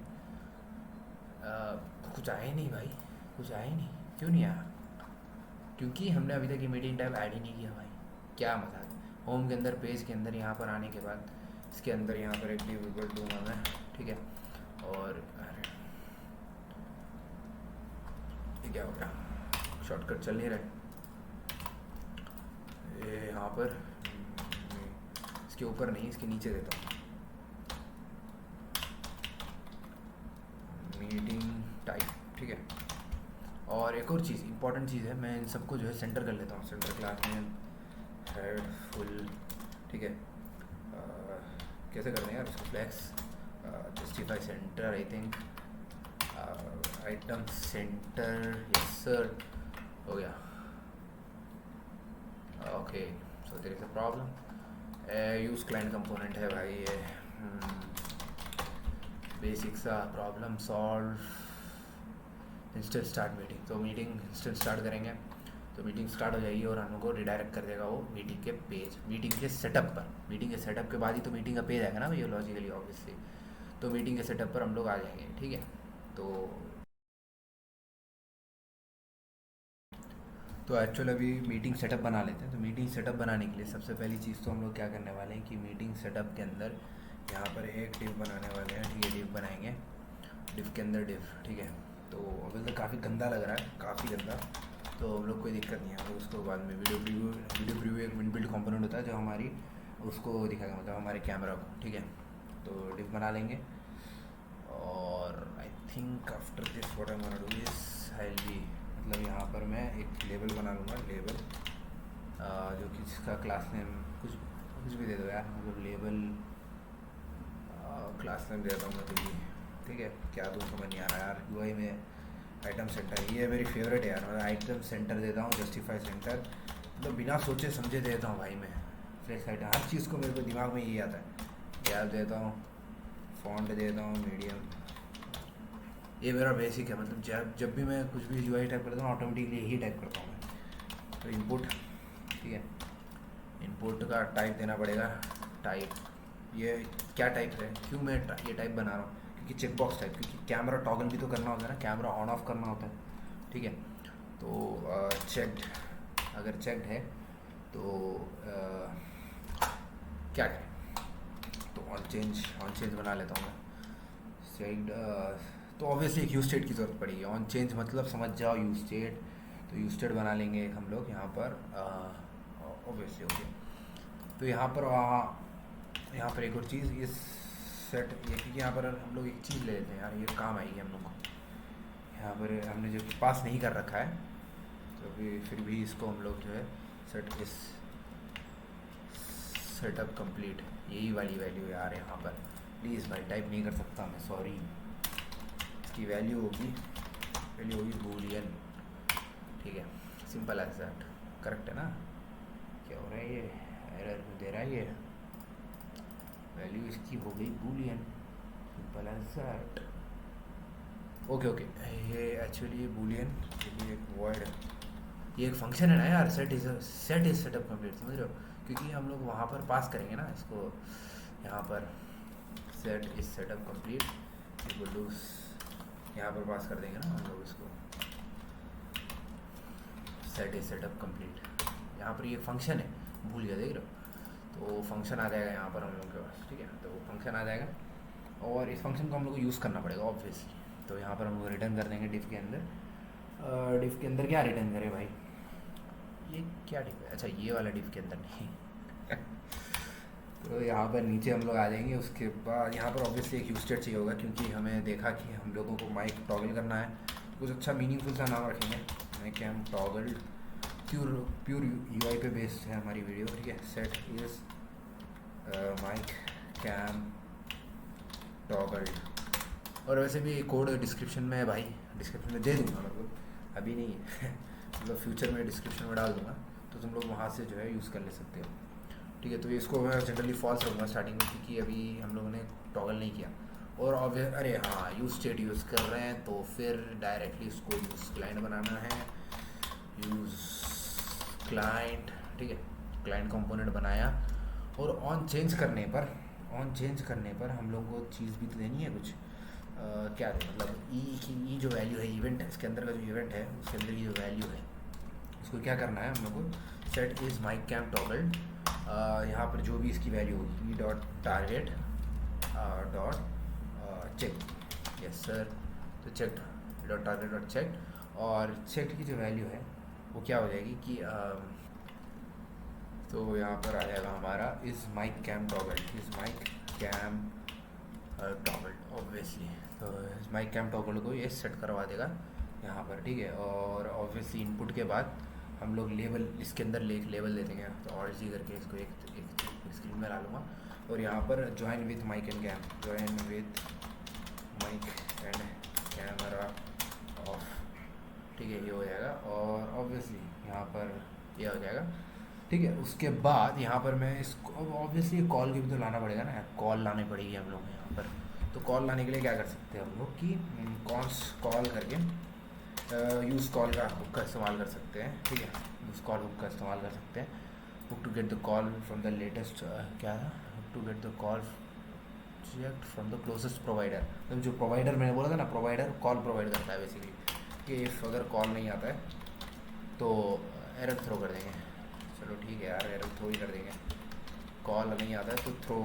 कुछ आया ही नहीं भाई, कुछ आया ही नहीं, क्यों नहीं आया? क्योंकि हमने अभी तक ये मीटिंग टाइप ऐड ही नहीं किया भाई, क्या मजाक। होम के अंदर, पेज के अंदर, यहाँ पर आने के बाद इसके अंदर यहाँ पर एक डिविबल दूंगा मैं, ठीक है। और ये क्या हो गया, शॉर्टकट चल नहीं रहे ये यहाँ पर, इसके ऊपर नहीं इसके नीचे देता हूँ, मीटिंग टाइप, ठीक है। और एक और चीज़, इंपॉर्टेंट चीज़ है, मैं इन सबको जो है सेंटर कर लेता हूँ, सेंटर क्लास में हेड फुल, ठीक है। कैसे करते हैं यार इसको, flex justify center, I think items center, yes sir हो गया, okay. So there is a problem, use client component है भाई ये, बेसिक सा problem solve, instant start meeting. तो मीटिंग इंस्टेंट स्टार्ट करेंगे तो मीटिंग स्टार्ट हो जाएगी और हमको रिडायरेक्ट कर देगा वो मीटिंग के पेज, मीटिंग के सेटअप पर। मीटिंग के सेटअप के बाद ही तो मीटिंग का पेज आएगा ना भैया, लॉजिकली ऑब्वियसली। तो मीटिंग के सेटअप पर हम लोग आ जाएंगे, ठीक है। तो एक्चुअल अभी मीटिंग सेटअप बना लेते हैं। तो मीटिंग सेटअप बनाने के लिए सबसे पहली चीज़ तो हम लोग क्या करने वाले हैं कि मीटिंग सेटअप के अंदर यहाँ पर एक डिव बनाने वाले हैं, ठीक है। डिव बनाएंगे, डिव के अंदर डिव, ठीक है। तो अभी तो काफ़ी गंदा लग रहा है, काफ़ी गंदा, तो हम लोग कोई दिक्कत नहीं है, हम लोग उसको बाद में वीडियो प्रीव्यू एक इनबिल्ट कंपोनेंट होता है जो हमारी उसको दिखाएगा, मतलब हमारे कैमरा को, ठीक है। तो डिफ बना लेंगे और I think after this what I want to do is I will be, मतलब यहाँ पर मैं एक लेबल बना लूँगा, लेबल जो कि जिसका क्लास नेम कुछ भी दे दो यार, मतलब लेबल क्लास नेम देता हूँ मैं तो, ये ठीक है। क्या दूँ समझ नहीं आ रहा यार, यूआई में आइटम सेंटर, ये मेरी फेवरेट है यार, मैं आइटम सेंटर देता हूँ, जस्टिफाई सेंटर, मतलब बिना सोचे समझे देता हूँ भाई मैं। फ्लेक्स आइटम हर चीज़ को मेरे को दिमाग में यही आता है, गैप देता हूँ, फॉन्ट देता हूँ मीडियम, ये मेरा बेसिक है। मतलब जब भी मैं कुछ भी यूआई टाइप करता हूँ ऑटोमेटिकली यही टाइप करता हूँ मैं। तो इनपुट, ठीक है, इनपुट का टाइप देना पड़ेगा, टाइप, ये क्या टाइप है, क्यों मैं ये टाइप बना रहा हूँ, क्योंकि चेक बॉक्स टाइप, क्योंकि कैमरा टॉगल भी तो करना होता है ना, कैमरा ऑन ऑफ करना होता है, ठीक है। तो चेक्ड, अगर चेक्ड है तो क्या करें, तो ऑन चेंज बना लेता हूँ मैं। चेक्ड, तो ऑब्वियसली एक यूज स्टेट की ज़रूरत पड़ेगी, ऑन चेंज मतलब समझ जाओ यूज स्टेट, तो यूज स्टेट बना लेंगे एक हम लोग यहाँ पर ऑब्वियसली, ओके। तो यहाँ पर एक और चीज़, इस सेट ये, क्योंकि यहाँ पर हम लोग एक चीज़ ले लेते हैं यार, ये काम आएगी हम लोग को, यहाँ पर हमने जो पास नहीं कर रखा है, तो फिर भी इसको हम लोग जो है सेट इस सेटअप कंप्लीट, यही वाली वैल्यू यार यहाँ पर, प्लीज़ भाई टाइप नहीं कर सकता मैं, सॉरी। इसकी वैल्यू होगी बूलियन, ठीक है, सिंपल एज दैट, करेक्ट है ना। क्या हो रहा है, ये एरर दे रहा है, ये वैल्यू इसकी हो गई boolean, simple as that, okay. ये एक्चुअली बूलियन, ये एक वर्ड, ये एक फंक्शन है ना यार, सेट इज सेटअप कंप्लीट, समझ रहे हो, क्योंकि हम लोग वहाँ पर पास करेंगे ना इसको, यहाँ पर set is setup complete equal to, यहाँ पर पास कर देंगे ना हम लोग इसको, सेट इज सेटअप कंप्लीट, यहाँ पर ये फंक्शन है, भूल गया, देख रहे हो, तो फंक्शन आ जाएगा यहाँ पर हम लोग के पास, ठीक है। तो फंक्शन आ जाएगा और इस फंक्शन को हम लोग को यूज़ करना पड़ेगा ऑब्वियसली। तो यहाँ पर हम लोग रिटर्न कर देंगे डिफ के अंदर, डिफ के अंदर क्या रिटर्न करें भाई, ये क्या डिफ है, अच्छा ये वाला डिफ के अंदर नहीं तो यहाँ पर नीचे हम लोग आ जाएंगे, उसके बाद यहाँ पर ऑब्वियसली एक यूज स्टेट चाहिए होगा, क्योंकि हमें देखा कि हम लोगों को माइक टॉगल करना है, कुछ अच्छा मीनिंगफुल सा नाम रखेंगे, mic cam toggle, pure UI पे बेस्ड है हमारी वीडियो, ठीक है। Set is mic cam toggle, और वैसे भी कोड डिस्क्रिप्शन में है भाई, डिस्क्रिप्शन में दे दूँगा, मतलब अभी नहीं है मतलब फ्यूचर में डिस्क्रिप्शन में डाल दूँगा, तो तुम लोग वहाँ से जो है यूज़ कर ले सकते हो, ठीक है। तो इसको मैं जनरली फॉल्स रखूँगा स्टार्टिंग में, क्योंकि अभी हम लोगों ने टॉगल नहीं किया, और ऑब्वियस अरे हाँ यूज स्टेट यूज़ कर रहे हैं, तो फिर डायरेक्टली उसको यूज़ क्लाइंट बनाना है, यूज़ क्लाइंट, ठीक है, क्लाइंट कंपोनेंट बनाया, और ऑन चेंज करने पर हम लोग को चीज़ भी तो देनी है कुछ, क्या है मतलब ई जो वैल्यू है, इवेंट है इसके अंदर का, जो इवेंट है उसके अंदर की जो वैल्यू है, उसको क्या करना है हम लोग को, set is mic cam toggle, यहाँ पर जो भी इसकी वैल्यू होगी, E dot target dot check, yes sir, तो check dot target dot check, और चेक की जो वैल्यू है वो क्या हो जाएगी कि तो यहाँ पर आ जाएगा हमारा is mic cam toggle, is mic cam toggle obviously, तो इस माइक कैम टॉगल को ये सेट करवा देगा यहाँ पर, ठीक है। और ऑब्वियसली इनपुट के बाद हम लोग लेबल, इसके अंदर लेबल दे देंगे, तो और जी करके इसको एक स्क्रीन में ला लूँगा, और यहाँ पर join with mic and cam, join with mic and camera off, ठीक है, ये हो जाएगा, और ऑब्वियसली यहाँ पर ये हो जाएगा, ठीक है। उसके बाद यहाँ पर मैं इसको ऑब्वियसली कॉल की भी तो लाना पड़ेगा ना, कॉल लानी पड़ेगी हम लोग यहाँ पर, तो कॉल लाने के लिए क्या कर सकते हैं हम लोग कि कॉल करके यूज़ कॉल का हुक का इस्तेमाल कर सकते हैं, ठीक है, यूज़ कॉल हुक का इस्तेमाल कर सकते हैं, hook to get the call from the latest, क्या है, hook to get the call from the closest provider, तो जो प्रोवाइडर मैंने बोला था ना, प्रोवाइडर कॉल प्रोवाइड करता है बेसिकली, कि इफ़ अगर कॉल नहीं आता है तो एरर थ्रो कर देंगे, चलो ठीक है यार, एरर थ्रो ही कर देंगे, कॉल नहीं आता है तो थ्रो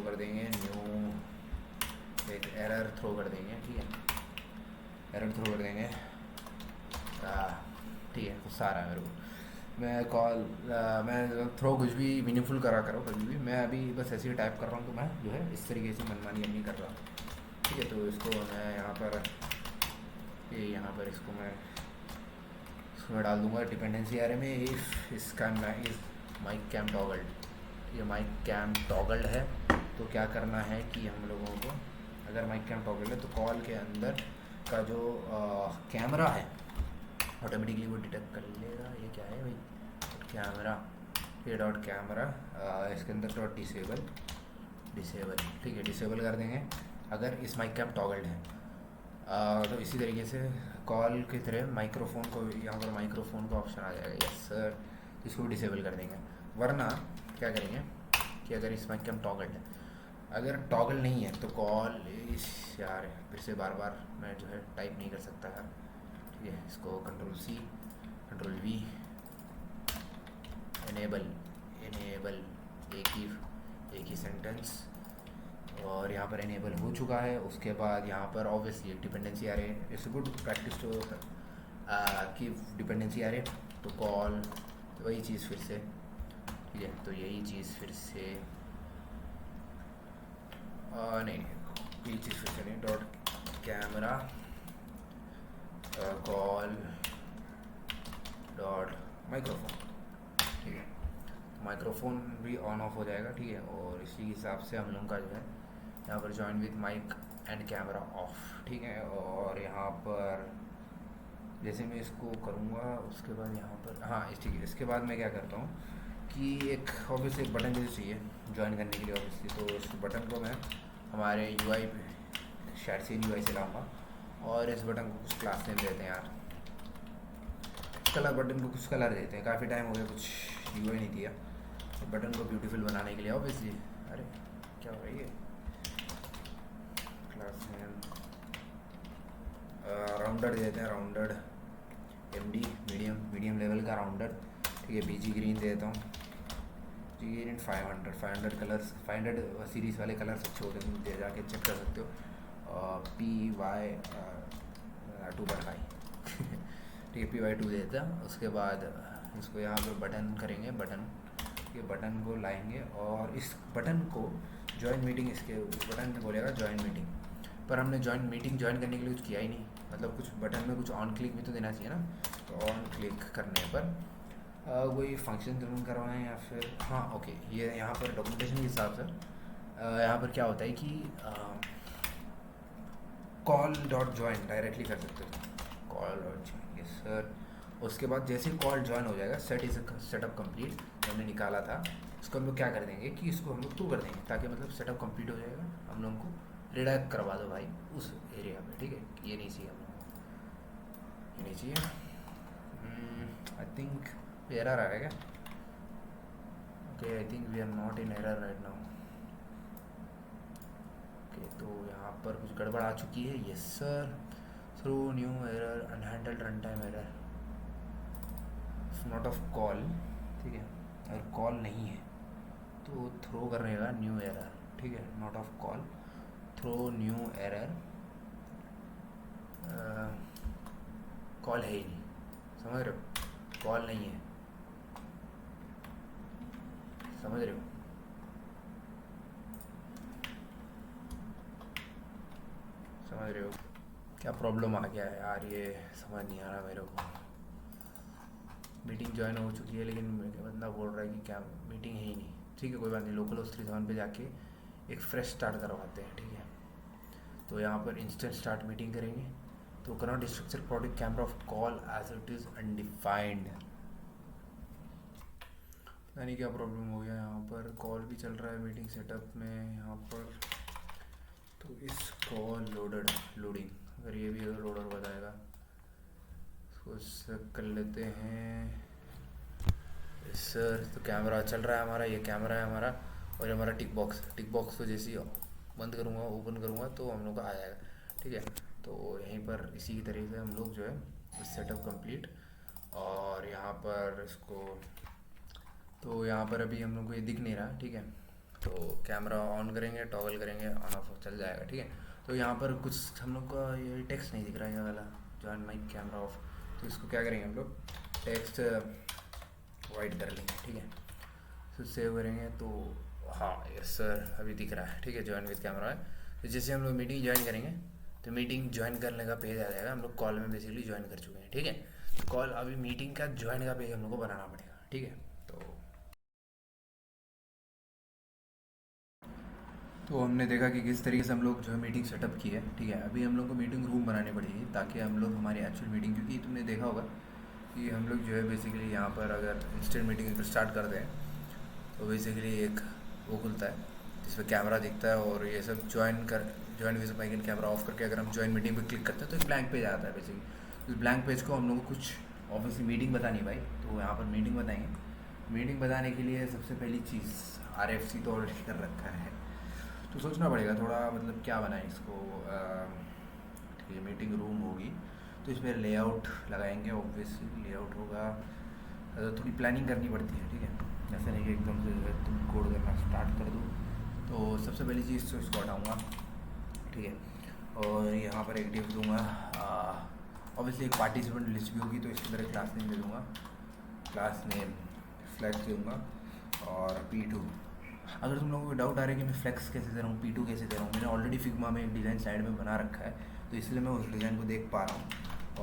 कर देंगे, न्यू एक एरर थ्रो कर देंगे, ठीक है, एरर थ्रो कर देंगे, ठीक है, गुस्सा आ रहा है मेरे को, मैं कॉल मैं थ्रो कुछ भी मीनिंगफुल करा करो कभी भी। मैं अभी बस ऐसे ही टाइप कर रहा हूँ, तो मैं जो है इस तरीके से मनमानी अब नहीं कर रहा। ठीक है, तो इसको मैं यहाँ पर, ये यहाँ पर इसको मैं डाल दूँगा डिपेंडेंसी एरे में। इफ़ इसका इस माइक कैम टॉगल्ड, ये माइक कैम टॉगल्ड है, तो क्या करना है कि हम लोगों को, अगर माइक कैम टॉगल्ड है तो कॉल के अंदर का जो कैमरा है ऑटोमेटिकली वो डिटेक्ट कर लेगा। ये क्या है भाई, कैमरा, ये डॉट कैमरा, इसके अंदर डॉट डिसेबल, ठीक है, डिसेबल कर देंगे अगर इस माइक कैम टॉगल्ड है। तो इसी तरीके से कॉल की तरह माइक्रोफोन को, यहाँ पर माइक्रोफोन का ऑप्शन आ जाएगा, यस सर, इसको डिसेबल कर देंगे। वरना क्या करेंगे कि अगर इस माइक कैम टॉगल्ड है, अगर टॉगल नहीं है तो कॉल इस, यार फिर से बार बार मैं जो है टाइप नहीं कर सकता यार। ठीक है, इसको control C control V, enable एक ही सेंटेंस, और यहाँ पर इनेबल हो चुका है। उसके बाद यहाँ पर ऑब्वियसली एक डिपेंडेंसी आ रही है, इट्स गुड प्रैक्टिस टू की डिपेंडेंसी आ रही है, तो कॉल वही चीज़ फिर से। ठीक है, तो यही चीज़ फिर से नहीं, ये चीज़ फिर से नहीं, dot camera call dot microphone. ठीक है, माइक्रोफोन भी ऑन ऑफ हो जाएगा। ठीक है, और इसी हिसाब से हम लोग का जो है यहाँ पर join with mic and camera off. ठीक है, और यहाँ पर जैसे मैं इसको करूँगा उसके बाद यहाँ पर, हाँ ठीक है, इसके बाद मैं क्या करता हूँ कि एक ऑब्वियसली एक बटन जैसे चाहिए ज्वाइन करने के लिए ऑब्वियसली, तो इस बटन को मैं हमारे यूआई शायद से यूआई से लाऊंगा, और इस बटन को कुछ क्लास नेम देते हैं यार, कलर, बटन को कुछ कलर देते हैं। काफ़ी टाइम हो गया कुछ यूआई नहीं दिया बटन को ब्यूटीफुल बनाने के लिए ऑब्वियसली। अरे क्या हो रही है, क्लास नेम राउंडर देते हैं, राउंडर एमडी, मीडियम लेवल का राउंडर। ठीक है, बीजी ग्रीन देता हूँ, जी ग्रीन 500 कलर्स, 500 सीरीज़ वाले कलर्स अच्छे होते हैं, तुम जाके चेक कर सकते हो। PY 2.5 ठीक है, PY 2 देता है। उसके बाद इसको यहाँ पर बटन करेंगे, बटन, ये बटन को लाएंगे और इस बटन को ज्वाइन मीटिंग, इसके बटन बोलेगा ज्वाइन मीटिंग, पर हमने मीटिंग ज्वाइन करने के लिए कुछ किया ही नहीं, मतलब कुछ बटन में कुछ ऑन क्लिक भी तो देना चाहिए ना। तो ऑन क्लिक करने पर कोई फंक्शन रन करवाएं या फिर, हाँ ओके, ये यहाँ पर डॉक्यूमेंटेशन के हिसाब से यहाँ पर क्या होता है कि कॉल डॉट ज्वाइन डायरेक्टली कर सकते हो, call dot join, yes sir. उसके बाद जैसे कॉल ज्वाइन हो जाएगा, सेटअप कंप्लीट हमने निकाला था, उसको हम लोग क्या कर देंगे कि इसको हम लोग टू कर देंगे, ताकि मतलब सेटअप कंप्लीट हो जाएगा, हम लोगों को रिडायरेक्ट करवा दो भाई उस एरिया में। ठीक है, ये नहीं चाहिए हम लोग को, ये नहीं चाहिए। आई थिंक एरर आ गया क्या? Okay, I think we are not in error right now. Okay, तो यहाँ पर कुछ गड़बड़ आ चुकी है, yes sir. Throw new error, unhandled run time error, not of call. ठीक है, अगर कॉल नहीं है तो थ्रो करेगा न्यू एरर। ठीक है, not of call, throw new error, call है ही नहीं, समझ रहे हो, कॉल नहीं है, समझ रहे हो। समझ रहे हो क्या प्रॉब्लम आ गया है यार, ये समझ नहीं आ रहा मेरे को। मीटिंग ज्वाइन हो चुकी है लेकिन बंदा बोल रहा है कि क्या मीटिंग है ही नहीं। ठीक है, कोई बात नहीं, लोकल होस्ट 3 पे जाके एक फ्रेश स्टार्ट करवाते हैं। ठीक है, तो यहाँ पर इंस्टेंट स्टार्ट मीटिंग करेंगे, तो cannot structure product camera of call as it is undefined. पता नहीं क्या प्रॉब्लम हो गया, यहाँ पर कॉल भी चल रहा है मीटिंग सेटअप में यहाँ पर, तो इस कॉल लोडिंग, अगर ये भी लोडर बताएगा, इसको सेट कर लेते हैं सर। तो कैमरा चल रहा है हमारा, ये कैमरा है हमारा, और ये हमारा टिक बॉक्स को जैसे ही बंद करूँगा ओपन करूँगा तो हम लोग का आ जाएगा। ठीक है, तो यहीं पर इसी की तरीके से हम लोग जो है सेटअप कंप्लीट, और यहाँ पर इसको, तो यहाँ पर अभी हम लोग को ये दिख नहीं रहा। ठीक है, तो कैमरा ऑन करेंगे, टॉगल करेंगे, ऑन ऑफ चल जाएगा। ठीक है, तो यहाँ पर कुछ हम लोग का ये टेक्स्ट नहीं दिख रहा है, ये वाला जॉइन माइक कैमरा ऑफ, तो इसको क्या करेंगे हम लोग, टेक्स्ट वाइट कर लेंगे, ठीक है। तो सेव करेंगे तो हाँ यस सर अभी दिख रहा है, ठीक है। ज्वाइन विद कैमरा है। तो जैसे हम लोग मीटिंग ज्वाइन करेंगे तो मीटिंग ज्वाइन करने का पेज आ जाएगा। हम लोग कॉल में बेसिकली ज्वाइन कर चुके हैं, ठीक है। तो कॉल अभी मीटिंग का ज्वाइन का पेज हम लोग को बनाना पड़ेगा, ठीक है। तो हमने देखा कि किस तरीके से हम लोग जो है मीटिंग सेटअप की है, ठीक है। अभी हम लोग को मीटिंग रूम बनानी पड़ेगी ताकि हम लोग हमारी एक्चुअल मीटिंग, क्योंकि तुमने देखा होगा कि हम लोग जो है बेसिकली यहाँ पर अगर इंस्टेंट मीटिंग अगर स्टार्ट करते हैं तो बेसिकली एक वो खुलता है जिसमें कैमरा दिखता है और ये सब join with mic and camera off करके अगर हम ज्वाइन मीटिंग पे क्लिक करते हैं तो एक ब्लैंक पेज आता है बेसिकली। उस ब्लैंक पेज को हम लोग को कुछ ऑब्वियसली मीटिंग बतानी है भाई, तो यहाँ पर मीटिंग बताएंगे। मीटिंग बताने के लिए सबसे पहली चीज़ RFC तो ऑलरेडी कर रखा है, तो सोचना पड़ेगा थोड़ा मतलब क्या बनाए इसको। ठीक है, मीटिंग रूम होगी तो इसमें लेआउट लगाएंगे, ऑब्वियसली लेआउट होगा। थोड़ी प्लानिंग करनी पड़ती है, ठीक है। ऐसा नहीं कि एकदम से जो है तुम कोड करना स्टार्ट कर दो। तो सबसे पहली चीज़ तो इसको हटाऊँगा, ठीक है। और यहाँ पर एक डिव दूँगा, ऑब्वियसली एक पार्टिसिपेंट लिस्ट भी होगी तो इसके अंदर क्लास नेम दे दूँगा, क्लास नेम फ्लैक्स दूँगा और P2। अगर तुम लोगों को डाउट आ रहा है कि मैं फ्लेक्स कैसे दे रहा हूँ, P2 कैसे दे रहा हूँ, मैंने ऑलरेडी फिग्मा में एक डिज़ाइन साइड में बना रखा है तो इसलिए मैं उस डिज़ाइन को देख पा रहा हूँ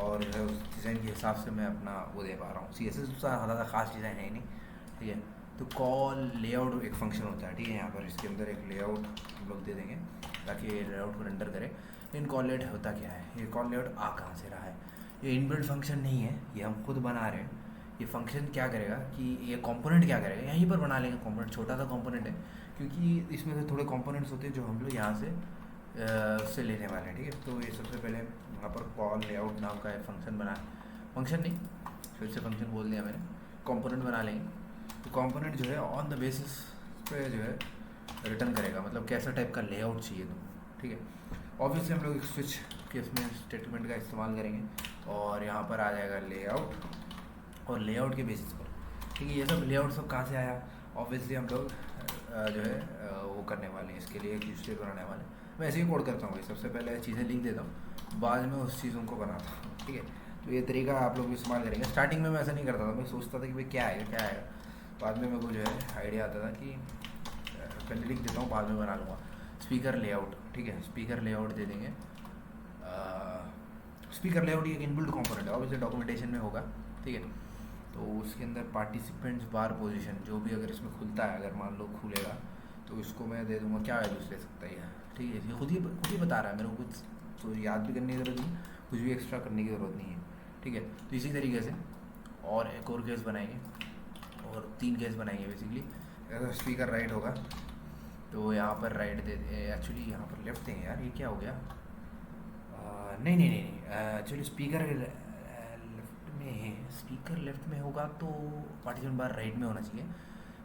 और जो है उस डिज़ाइन के हिसाब से मैं अपना वो दे पा रहा हूँ। CSS ज़्यादा खास डिज़ाइन है ही नहीं, ठीक है। तो कॉल लेआउट एक फंक्शन होता है, ठीक है। यहाँ पर इसके अंदर एक लेआउट हम लोग दे देंगे ताकि ये लेआउट को रेंडर करे। इन कॉल लेआउट होता क्या है, ये कॉल लेआउट आ कहाँ से रहा है, ये इनबिल्ट फंक्शन नहीं है, ये हम खुद बना रहे हैं। ये फंक्शन क्या करेगा कि ये कंपोनेंट क्या करेगा, यहीं पर बना लेंगे कंपोनेंट, छोटा सा कंपोनेंट है क्योंकि इसमें से थोड़े कंपोनेंट्स होते हैं जो हम लोग यहाँ से उससे लेने वाले हैं, ठीक है। तो ये सबसे पहले यहाँ पर कॉल लेआउट नाम का एक फंक्शन बना, फंक्शन नहीं फिर से फंक्शन बोल दिया मैंने, कंपोनेंट बना लेंगे। तो कंपोनेंट जो है ऑन द बेसिस पे जो है रिटर्न करेगा, मतलब कैसा टाइप का लेआउट चाहिए तुमको, ठीक है। ऑब्वियसली हम लोग एक स्विच के इसमें स्टेटमेंट का इस्तेमाल करेंगे और यहाँ पर आ जाएगा लेआउट और लेआउट के बेसिस पर, ठीक है। ये सब लेआउट सब कहाँ से आया, ऑब्वियसली हम लोग जो है वो करने वाले हैं, इसके लिए एक यूज बनाने वाले हैं। मैं ऐसे ही कोड करता हूँ, सबसे पहले चीज़ें लिख देता हूँ, बाद में उस चीज़ों को बनाता हूँ, ठीक है। तो ये तरीका आप लोग इस्तेमाल करेंगे। स्टार्टिंग में मैं ऐसा नहीं करता था, मैं सोचता था कि भाई क्या आएगा क्या आएगा, बाद में मेरे को जो है आइडिया आता था कि पहले लिख देता हूँ बाद में बना लूँगा। स्पीकर लेआउट, ठीक है, स्पीकर लेआउट दे देंगे। स्पीकर लेआउट एक इनबिल्ट कंपोनेंट है, ऑब्वियसली डॉक्यूमेंटेशन में होगा, ठीक है। तो उसके अंदर पार्टिसिपेंट्स बार पोजीशन जो भी अगर इसमें खुलता है, अगर मान लो खुलेगा तो इसको मैं दे दूँगा, क्या वैल्यूज ले सकता है, ठीक है। ये खुद ही बता रहा है मेरे को, कुछ तो याद भी करने की ज़रूरत नहीं, कुछ भी एक्स्ट्रा करने की ज़रूरत नहीं है, ठीक है। तो इसी तरीके से और एक और केस बनाएंगे और 3 केस बनाएंगे बेसिकली। अगर स्पीकर राइट होगा तो यहाँ पर राइट दे, एक्चुअली यहाँ पर लेफ्ट देंगे यार, ये क्या हो गया। नहीं नहीं नहीं नहीं, एक्चुअली स्पीकर लेफ्ट में है, स्पीकर लेफ्ट में होगा तो पार्टीशन बार राइट में होना चाहिए,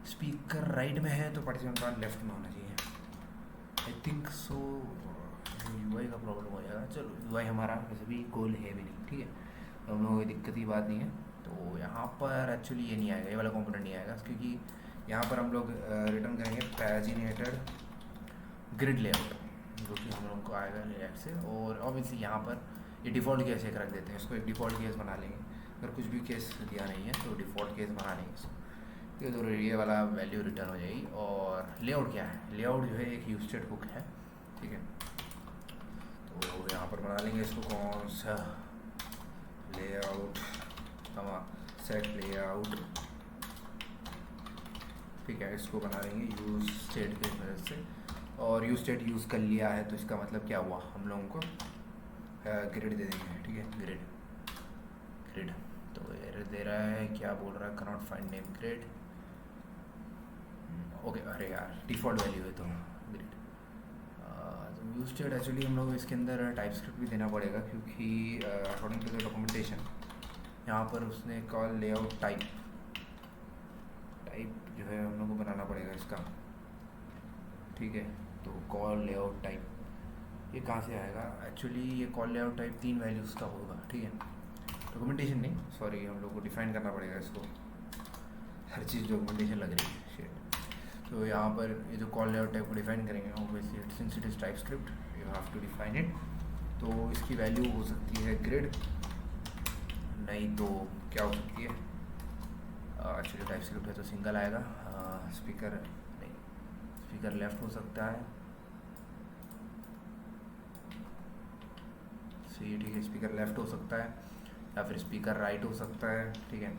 स्पीकर राइट में है तो पार्टीशन बार लेफ्ट में होना चाहिए, आई थिंक सो। UI का प्रॉब्लम हो जाएगा, चलो UI हमारा वैसे भी गोल है भी नहीं, ठीक है, तो हम लोगों को दिक्कत की बात नहीं है। तो यहाँ पर एक्चुअली ये नहीं आएगा, ये वाला कॉम्पोनेंट नहीं आएगा क्योंकि यहाँ पर हम लोग रिटर्न करेंगे पैजिनेटेड ग्रिड लेआउट, जो कि हम लोग को आएगा रिएक्ट से। और ऑब्वियसली यहाँ पर ये डिफ़ॉल्ट केस एक रख देते हैं, इसको एक डिफ़ॉल्ट केस बना लेंगे। अगर कुछ भी केस दिया नहीं है तो डिफ़ॉल्ट केस बना लेंगे इसको, ठीक है। तो ये वाला वैल्यू रिटर्न हो जाएगी। और लेआउट क्या है, लेआउट जो है एक यूज्ड हुक है, ठीक है। तो यहाँ पर बना लेंगे इसको, कौन सा लेआउट, सेट लेआउट, ठीक है। इसको बना लेंगे यूज स्टेट की मदद से, और यूज स्टेट यूज़ कर लिया है तो इसका मतलब क्या हुआ, हम लोगों को ग्रिड दे देंगे, ठीक है। ग्रिड तो एरर दे रहा है, क्या बोल रहा है, cannot find name grid, okay. अरे यार डिफ़ॉल्ट वैल्यू है तो ग्रिड। तो यूज स्टेट एक्चुअली हम लोग इसके अंदर टाइप स्क्रिप्ट भी देना पड़ेगा क्योंकि अकॉर्डिंग टू द डॉक्यूमेंटेशन यहाँ पर उसने कॉल लेआउट टाइप जो है हम लोग को बनाना पड़ेगा इसका, ठीक है। तो कॉल लेआउट टाइप ये कहाँ से आएगा, एक्चुअली ये कॉल लेआउट टाइप 3 वैल्यूज़ का होगा, ठीक है। डॉक्यूमेंटेशन नहीं, सॉरी, हम लोग को डिफाइन करना पड़ेगा इसको, हर चीज़ डॉक्यूमेंटेशन लग रही है शिट। तो यहाँ पर ये जो कॉल लेआउट टाइप को डिफाइन करेंगे, obviously since it is TypeScript you have to define it. तो इसकी वैल्यू हो सकती है ग्रिड, नहीं तो क्या हो सकती है, एक्चुअली टाइप स्क्रिप्ट है तो सिंगल आएगा। स्पीकर नहीं, स्पीकर लेफ्ट हो सकता है, सही ठीक है, स्पीकर लेफ्ट हो सकता है या फिर स्पीकर राइट हो सकता है, ठीक है,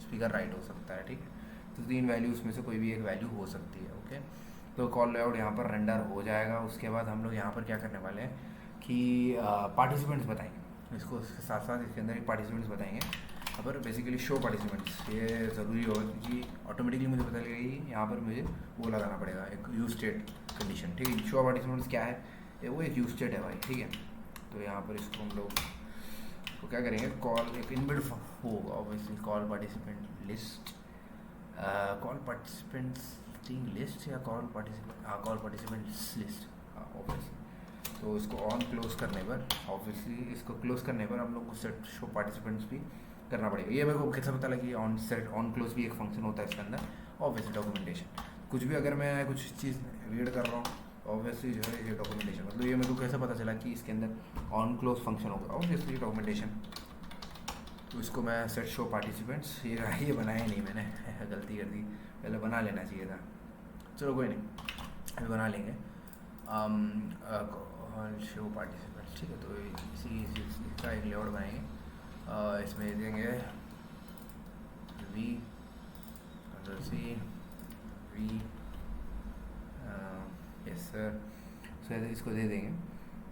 स्पीकर राइट हो सकता है, ठीक है। तो 3 वैल्यूज़ में से कोई भी एक वैल्यू हो सकती है, ओके। तो कॉल लेआउट यहाँ पर रेंडर हो जाएगा। उसके बाद हम लोग यहाँ पर क्या करने वाले हैं कि पार्टिसिपेंट्स बताएंगे इसको, उसके साथ साथ इसके अंदर एक पार्टिसिपेंट्स बताएंगे। यहाँ पर बेसिकली शो पार्टिसिपेंट्स ये ज़रूरी होगा क्योंकि ऑटोमेटिकली मुझे पता लगेगा कि यहाँ पर मुझे वो लगाना पड़ेगा एक यूज स्टेट कंडीशन, ठीक है। शो पार्टिसिपेंट्स क्या है, ये वो एक यूज स्टेट है भाई, ठीक है। तो यहाँ पर इसको हम लोग तो क्या करेंगे, कॉल एक इनबिल्ट होगा obviously, call participant list, call participants list या कॉल पार्टिसिपेंट, हाँ कॉल पार्टिसिपेंट्स लिस्ट, हाँ ऑब्वियसली। तो इसको ऑन क्लोज करने पर, ऑब्वियसली इसको क्लोज करने पर हम लोग को सेट शो पार्टिसिपेंट्स भी करना पड़ेगा। ये मेरे को कैसे पता लगी, ऑन सेट ऑन क्लोज भी एक फंक्शन होता है इसके अंदर, ऑब्वियसली डॉक्यूमेंटेशन। कुछ भी अगर मैं कुछ चीज़ रीड कर रहा हूँ ऑब्वियसली जो है ये डॉक्यूमेंटेशन, मतलब ये मेरे को कैसे पता चला कि इसके अंदर ऑन क्लोज फंक्शन होगा, ऑब्वियसली डॉक्यूमेंटेशन। तो इसको मैं सेट शो पार्टिसिपेंट्स, ये बनाया नहीं मैंने गलती कर दी, पहले बना लेना चाहिए था, चलो कोई नहीं अभी बना लेंगे। शो पार्टिसिपेंट्स, ठीक है। तो इसी इसका एक लेआउट बनाएंगे, इसमें देंगे V C V, yes sir, इसको दे देंगे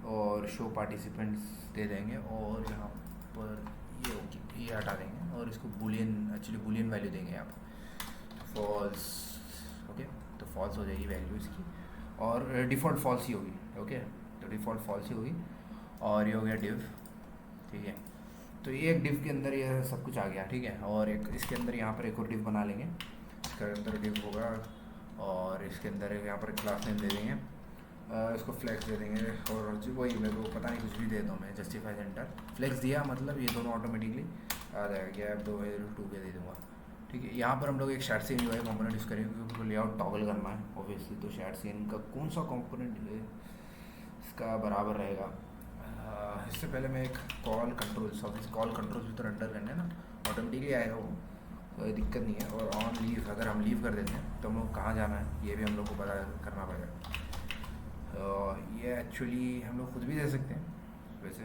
और शो पार्टिसिपेंट्स दे देंगे और यहाँ पर ये हटा देंगे और इसको बुलियन, एक्चुअली बुलियन वैल्यू देंगे यहाँ पर, फॉल्स, ओके। तो फॉल्स हो जाएगी वैल्यू इसकी और डिफ़ॉल्ट फॉल्स ही होगी, ओके। तो डिफ़ॉल्ट फॉल्स ही होगी और ये हो गया डिव, ठीक है। तो ये एक डिव के अंदर ये सब कुछ आ गया, ठीक है। और एक इसके अंदर यहाँ पर एक और डिव बना लेंगे, इसके अंदर डिव होगा और इसके अंदर यहाँ पर क्लास नेम दे देंगे, इसको फ्लैक्स दे देंगे और वही मेरे को पता नहीं कुछ भी दे दूँ मैं, जस्टिफाई सेंटर फ्लैक्स दिया मतलब ये दोनों ऑटोमेटिकली आ जाएगा, गैप 2 के दे दूँगा, ठीक है। यहाँ पर हम लोग एक शैट सीन जो है कॉम्पोनेंट यूज़ करेंगे क्योंकि उनको लेआउट टॉगल करना है ऑब्वियसली। तो शैट सीन का कौन सा कॉम्पोनेंट है इसका बराबर रहेगा, इससे पहले मैं एक call controls, obviously call controls भी तो रंडर करने हैं ना, ऑटोमेटिकली आएगा वो, कोई दिक्कत नहीं है। और ऑन लीव अगर हम लीव कर देते हैं तो हम लोग कहाँ जाना है ये भी हम लोग को पता करना पड़ेगा। ये एक्चुअली हम लोग खुद भी दे सकते हैं वैसे।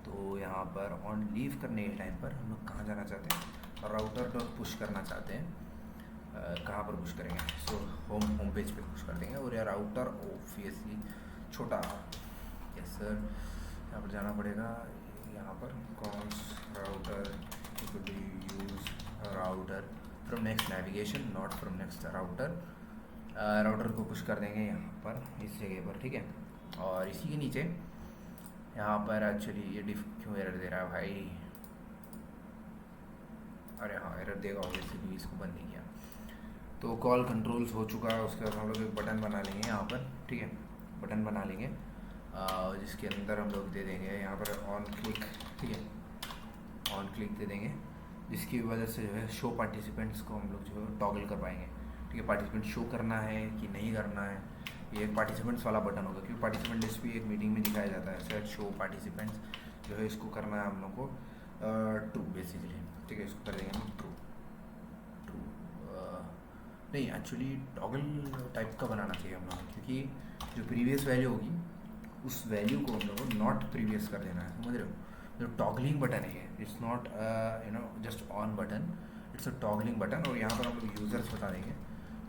तो यहाँ पर ऑन लीव करने के टाइम पर हम लोग कहाँ जाना चाहते हैं, राउटर डॉट पुश करना चाहते हैं, कहाँ पर पुश करेंगे, सो होम पेज पे पुश कर देंगे। और यार राउटर ऑब्वियसली छोटा, यस सर, यहाँ पर जाना पड़ेगा, यहाँ पर cons router use router from next navigation not from next router, router को पुश कर देंगे यहाँ पर इस जगह पर, ठीक है। और इसी के नीचे यहाँ पर एक्चुअली ये डिफ क्यों एरर दे रहा है भाई, अरे हाँ एरर देगा ऑब्वियसली क्योंकि इसको बंद नहीं किया। तो कॉल कंट्रोल्स हो चुका है, उसके बाद हम लोग एक बटन बना लेंगे यहाँ पर, ठीक है, बटन बना लेंगे जिसके अंदर हम लोग दे देंगे यहाँ पर ऑन क्लिक, ठीक है, ऑन क्लिक दे देंगे जिसकी वजह से जो है शो पार्टिसिपेंट्स को हम लोग जो है टॉगल कर पाएंगे, ठीक है। पार्टिसिपेंट शो करना है कि नहीं करना है, ये एक पार्टिसिपेंट्स वाला बटन होगा क्योंकि पार्टिसिपेंट लिस्ट भी एक मीटिंग में दिखाया जाता है, सेट शो पार्टिसिपेंट्स जो है इसको करना है हम लोग को ट्रू बेसिकली, ठीक है। इसको कर देंगे हम ट्रू, नहीं एक्चुअली टॉगल टाइप का बनाना चाहिए हम लोग क्योंकि जो प्रीवियस वैल्यू होगी उस वैल्यू को हम लोग को नॉट प्रीवियस कर देना है, समझ रहे हो। जो टॉगलिंग बटन है it's not just on button, it's a toggling button. और यहाँ पर हम लोग यूज़र्स बता देंगे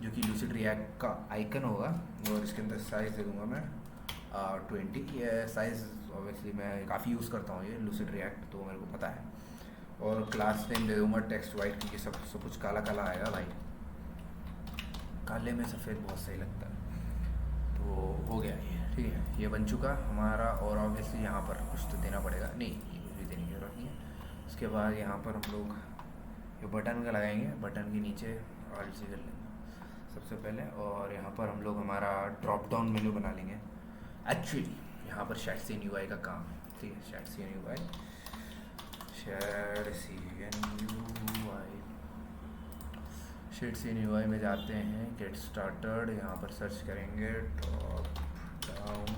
जो कि लूसिड रिएक्ट का आइकन होगा और इसके अंदर साइज़ दे दूँगा मैं 20। ये साइज़ ऑब्वियसली मैं काफ़ी यूज़ करता हूँ ये लूसिड रिएक्ट, तो मेरे को पता है। और क्लास नेम दे दूँगा टेक्स्ट वाइट क्योंकि सब कुछ काला काला आएगा भाई, काले में सफ़ेद बहुत सही लगता है। तो हो गया ये, ठीक है, ये बन चुका हमारा। और ऑब्वियसली यहाँ पर कुछ तो देना पड़ेगा, नहीं ये कुछ भी देने की ज़रूरत नहीं है। उसके बाद यहाँ पर हम लोग ये बटन का लगाएंगे, बटन के नीचे ऑल्ट से कर लेंगे सबसे पहले। और यहाँ पर हम लोग हमारा ड्रॉप डाउन मेन्यू बना लेंगे। एक्चुअली यहाँ पर शैट सीन यूआई का काम है, ठीक है, shadcn UI shadcn UI में जाते हैं, गेट स्टार्टेड, यहाँ पर सर्च करेंगे ड्रॉप डाउन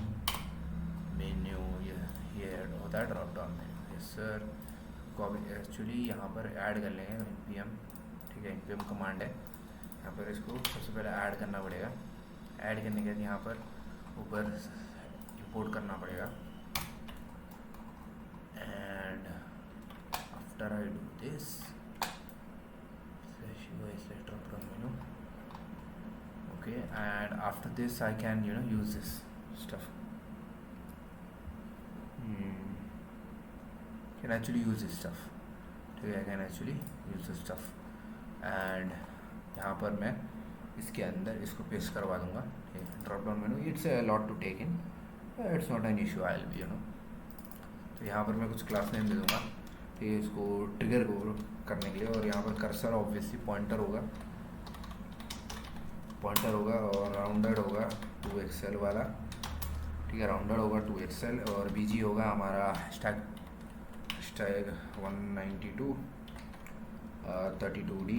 मेन्यू, ये होता है drop down menu, yes sir. इसको अब एक्चुअली यहाँ पर ऐड कर लेंगे npm। ठीक है, npm कमांड है, यहाँ पर इसको सबसे पहले ऐड करना पड़ेगा। ऐड करने के बाद यहाँ पर ऊपर इंपोर्ट करना पड़ेगा। And after I do this drop down menu, okay, and after this I can use this stuff. Can actually use this stuff. ठीक है, I can actually use this stuff and यहाँ पर मैं इसके अंदर इसको पेस्ट करवा दूँगा। Dropdown menu, it's a lot to take in, it's not an issue, I will be तो यहाँ पर मैं कुछ क्लास नेम दे दूँगा, ठीक है, इसको ट्रिगर को करने के लिए। और यहाँ पर कर्सर ऑब्वियसली पॉइंटर होगा और राउंडेड होगा 2xl वाला। ठीक है, राउंडेड होगा 2xl और बीजी होगा हमारा हैशटैग 192 32D।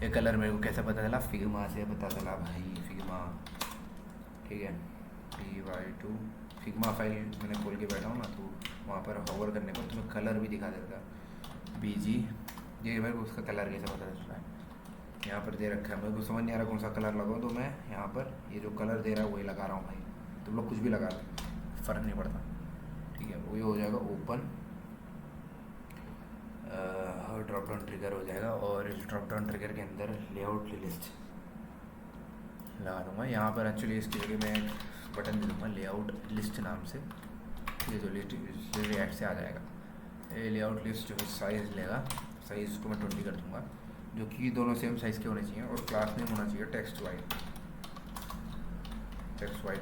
ये कलर मेरे को कैसे पता चला? फिग्मा से पता चला भाई, फिग्मा। ठीक है, py2 फिग्मा फाइल मैंने खोल के बैठा हूँ ना, तो वहाँ पर होवर करने पर तुम्हें कलर भी दिखा देता है बीजी। ये मेरे को उसका कलर कैसे पता चल रहा है? यहाँ पर दे रखा है, मेरे को समझ नहीं आ रहा कौन सा कलर लगाऊँ, तो मैं यहाँ पर ये जो कलर दे रहा है वही लगा रहा हूँ भाई। तुम लोग कुछ भी लगा लो, फ़र्क नहीं पड़ता। ठीक है, वही हो जाएगा ओपन, ड्रॉप डाउन ट्रिगर हो जाएगा और इस ड्रॉप डाउन ट्रिगर के अंदर लेआउट लिस्ट लगा दूँगा। यहाँ पर एक्चुअली इसकी जगह मैं एक बटन दे दूँगा लेआउट लिस्ट नाम से। ये जो लिस्ट रिएक्ट से आ जाएगा। ये लेआउट लिस्ट जो है साइज़ लेगा, साइज़ को मैं 20 कर दूँगा, जो कि दोनों सेम साइज़ के होने चाहिए। और क्लास नेम होना चाहिए टेक्स्ट वाइट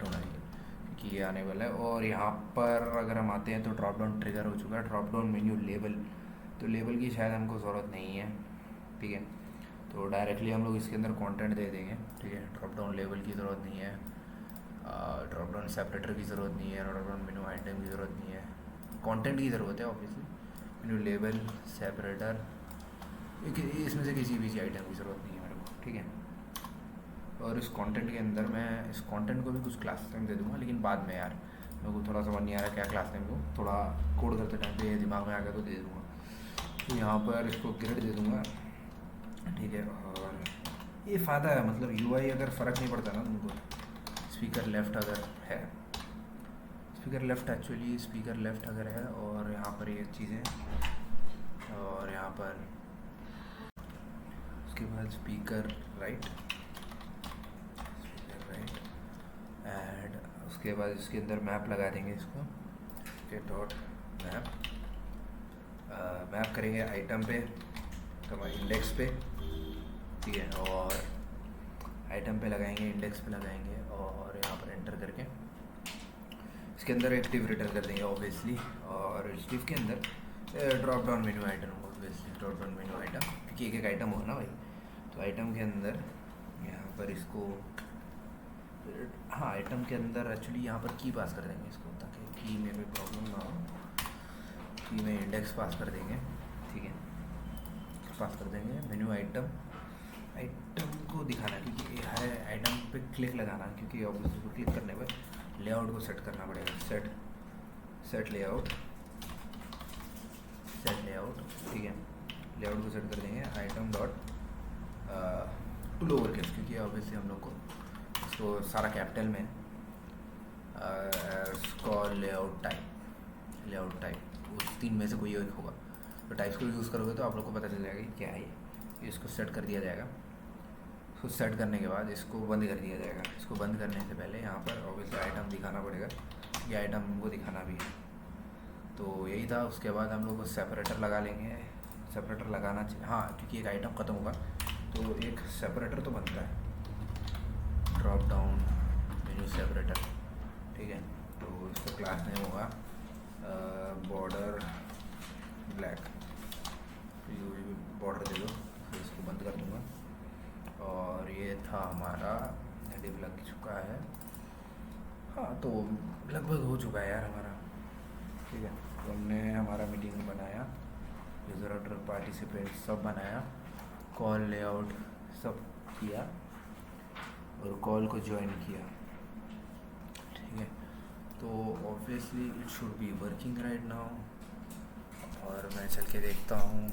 होना चाहिए, क्योंकि ये आने वाला है। और यहाँ पर अगर हम आते हैं तो ड्रॉप डाउन ट्रिगर हो चुका है। ड्रॉप डाउन मेन्यू लेबल, तो लेबल की शायद हमको ज़रूरत नहीं है। ठीक है, तो डायरेक्टली हम लोग इसके अंदर कंटेंट दे देंगे। ठीक है, ड्रॉप डाउन लेबल की ज़रूरत नहीं है, ड्रॉप डाउन सेपरेटर की ज़रूरत नहीं है, ड्रॉप डाउन मेन्यू आइटम की ज़रूरत नहीं है, कंटेंट की ज़रूरत है ऑब्वियसली। मेन्यू लेबल, सेपरेटर, इसमें से किसी भी आइटम की ज़रूरत नहीं है मेरे को। ठीक है, और इस कंटेंट के अंदर मैं इस कंटेंट को भी कुछ क्लास नेम दे दूँगा, लेकिन बाद में यार मेरे को थोड़ा समझ नहीं आ रहा क्या क्लास नेम को, थोड़ा कोड करते टाइम पे दिमाग में आ गया तो दे दूँगा। तो यहाँ पर इसको ग्रिड दे दूँगा। ठीक है, और ये फ़ायदा है, मतलब यूआई अगर फ़र्क नहीं पड़ता ना तुमको, स्पीकर लेफ़्ट अगर है, speaker left actually speaker left अगर है, और यहाँ पर ये चीज़ें, और यहाँ पर उसके बाद स्पीकर राइट एंड उसके बाद इसके अंदर मैप लगा देंगे इसको, डॉट मैप मैप करेंगे आइटम पे, इंडेक्स पे। ठीक है, और आइटम पे लगाएंगे, इंडेक्स पे लगाएंगे, और यहाँ पर एंटर करके इसके अंदर एक div रिटर्न कर देंगे ऑब्वियसली। और इस div के अंदर drop down menu item, obviously drop down menu item, क्योंकि एक एक आइटम हो ना भाई। तो आइटम के अंदर यहाँ पर इसको, हाँ आइटम के अंदर एक्चुअली यहाँ पर की पास कर देंगे इसको, ताकि की में कोई प्रॉब्लम ना हो। की में इंडेक्स पास कर देंगे। ठीक है, पास कर देंगे मेन्यू आइटम को दिखाना, क्योंकि हर आइटम पे क्लिक लगाना, क्योंकि ऑब्वियसली को क्लिक करने पर लेआउट को सेट करना पड़ेगा। Set layout. ठीक है, लेआउट को सेट कर देंगे item dot to lower case, क्योंकि ऑब्वियसली हम लोग को इसको सारा कैपिटल में कॉल लेआउट टाइप उस तीन में से कोई एक होगा। तो टाइप्स को यूज़ करोगे तो आप लोग को पता चल जाएगा कि क्या है ये। इसको सेट कर दिया जाएगा। इसको सेट करने के बाद इसको बंद कर दिया जाएगा। इसको बंद करने से पहले यहाँ पर ऑब्वियसली आइटम दिखाना पड़ेगा, ये आइटम हमको दिखाना भी है। तो यही था। उसके बाद हम लोग को सेपरेटर लगा लेंगे। सेपरेटर लगाना चाहिए, हाँ, क्योंकि एक आइटम ख़त्म होगा तो एक सेपरेटर तो बनता है, ड्रॉप डाउन मेन्यू सेपरेटर। ठीक है, तो इसका क्लास नेम होगा बॉर्डर ब्लैक। बॉर्डर दे दो, फिर इसको बंद कर दूँगा। और ये था हमारा डिव लग चुका है। हाँ, तो लगभग हो चुका है यार हमारा। ठीक है, तो हमने हमारा मीटिंग बनाया, यूज़र ऑर्डर पार्टिसिपेंट सब बनाया, कॉल लेआउट सब किया और कॉल को ज्वाइन किया। ठीक है, तो obviously it should be working right now. और मैं चल के देखता हूँ।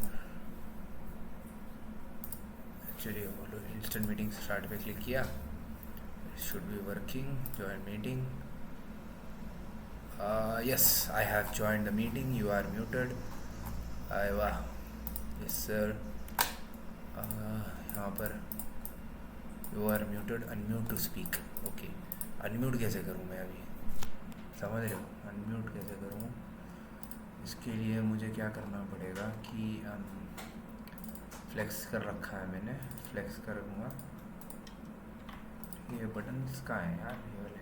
एक्चुअली वो इंस्टेंट मीटिंग स्टार्ट पे क्लिक किया, should be working, join meeting. Yes, I have join the meeting, you are muted. आए वाह, यस सर। यहाँ पर you are muted, unmute to speak. Okay, unmute कैसे करूँ मैं अभी, समझ रहे हो? अनम्यूट कैसे करूँ, इसके लिए मुझे क्या करना पड़ेगा कि फ्लेक्स कर रखा है मैंने, फ्लेक्स कर दूँगा। ये बटन्स कहाँ हैं यार, ये वाले?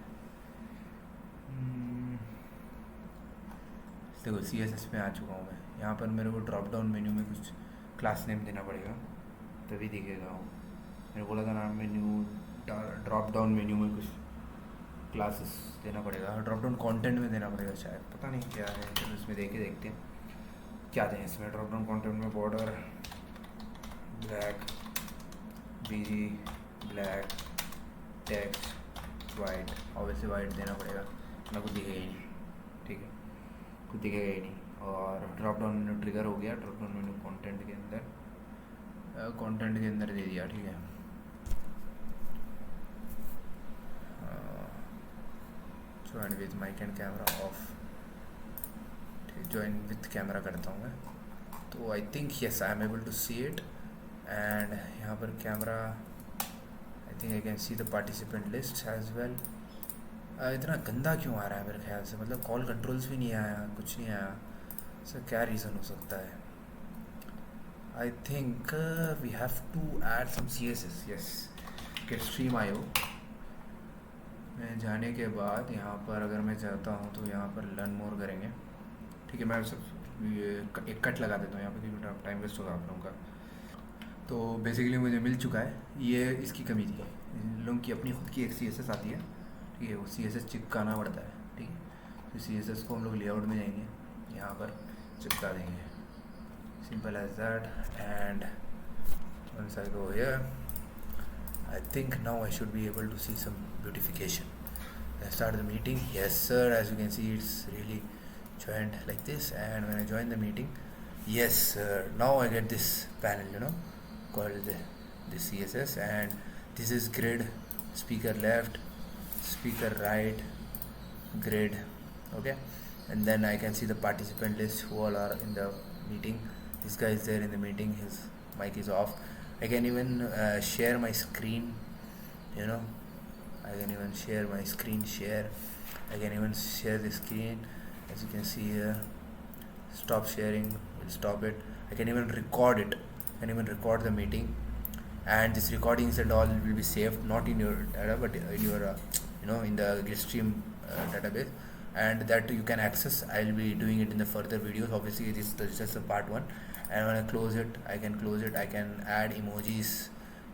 देखो CSS में आ चुका हूँ मैं। यहाँ पर मेरे को ड्रॉप डाउन मेन्यू में कुछ क्लास नेम देना पड़ेगा, तभी दिखेगा वो। मेरे को लगा नाम मेन्यू, ड्रॉप डाउन मेन्यू में कुछ क्लासेस देना पड़ेगा, ड्रॉप डाउन कंटेंट में देना पड़ेगा शायद, पता नहीं क्या है। तो इसमें देख के देखते हैं क्या दें इसमें। ड्रॉप डाउन कंटेंट में border black, BG black, text white, obviously white देना पड़ेगा, ना कुछ दिखेगा ही नहीं, ठीक है, कुछ दिखेगा ही नहीं। और ड्रॉप डाउन मेन्यू ट्रिगर हो गया, ड्रॉप डाउन मेन्यू कंटेंट के अंदर दे दिया, ठीक है। Join with mic and camera off, ठीक, ज्वाइन विथ कैमरा करता हूँ मैं। तो I think yes I am able to see it. And यहाँ पर camera, I think I can see the participant list as well. इतना गंदा क्यों आ रहा है मेरे ख्याल से, मतलब कॉल कंट्रोल्स भी नहीं आया, कुछ नहीं आया, सर क्या रीज़न हो सकता है? I think we have to add some CSS। Yes, get stream IO में जाने के बाद यहाँ पर अगर मैं जाता हूँ तो यहाँ पर लर्न मोर करेंगे, ठीक है। मैं सब एक कट लगा देता हूँ यहाँ पर क्योंकि टाइम वेस्ट होगा आप लोगों का। तो बेसिकली मुझे मिल चुका है, ये इसकी कमी थी, इन लोगों की अपनी खुद की एक CSS आती है, ठीक है, वो CSS चिपकाना पड़ता है, ठीक है। तो CSS को हम लोग लेआउट में जाएंगे, यहाँ पर चिपका देंगे, simple as that. And once I go here, I think now I should be able to see some beautification. Let's start the meeting. Yes sir, as you can see it's really joined like this, and when I join the meeting, yes sir, now I get this panel, called the CSS, and this is grid, speaker left, speaker right, grid, okay. And then I can see the participant list who all are in the meeting. This guy is there in the meeting, his mic is off. I can even share my screen, I can even share my screen share. I can even share the screen, as you can see here. Stop sharing, we'll stop it. I can even record it. I can even record the meeting, and this recordings and all will be saved not in your data but in your in the Gridstream database, and that you can access. I'll be doing it in the further videos. Obviously this is just a part 1, and when I close it, I can add emojis,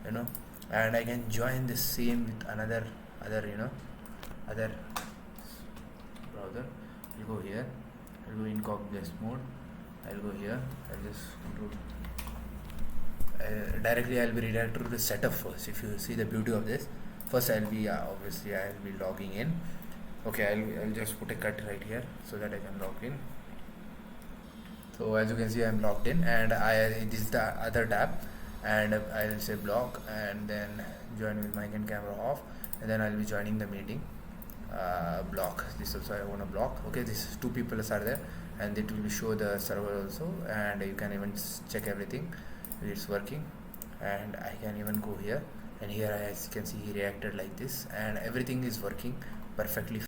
and I can join the same with other other browser. I'll go here, I'll go incognito guest mode, I'll go here, I'll just control directly. I'll be redirected to the setup first. If you see the beauty of this, first I'll be obviously I'll be logging in. Okay, I'll just put a cut right here so that I can log in. So as you can see, I'm logged in, and this is the other tab, and I'll say block, and then join with mic and camera off, and then I'll be joining the meeting. Block this also, I want to block. Okay, these 2 people are there, and it will show the server also, and you can even check everything it's working. And I can even go here, and here as you can see he reacted like this, and everything is working perfectly.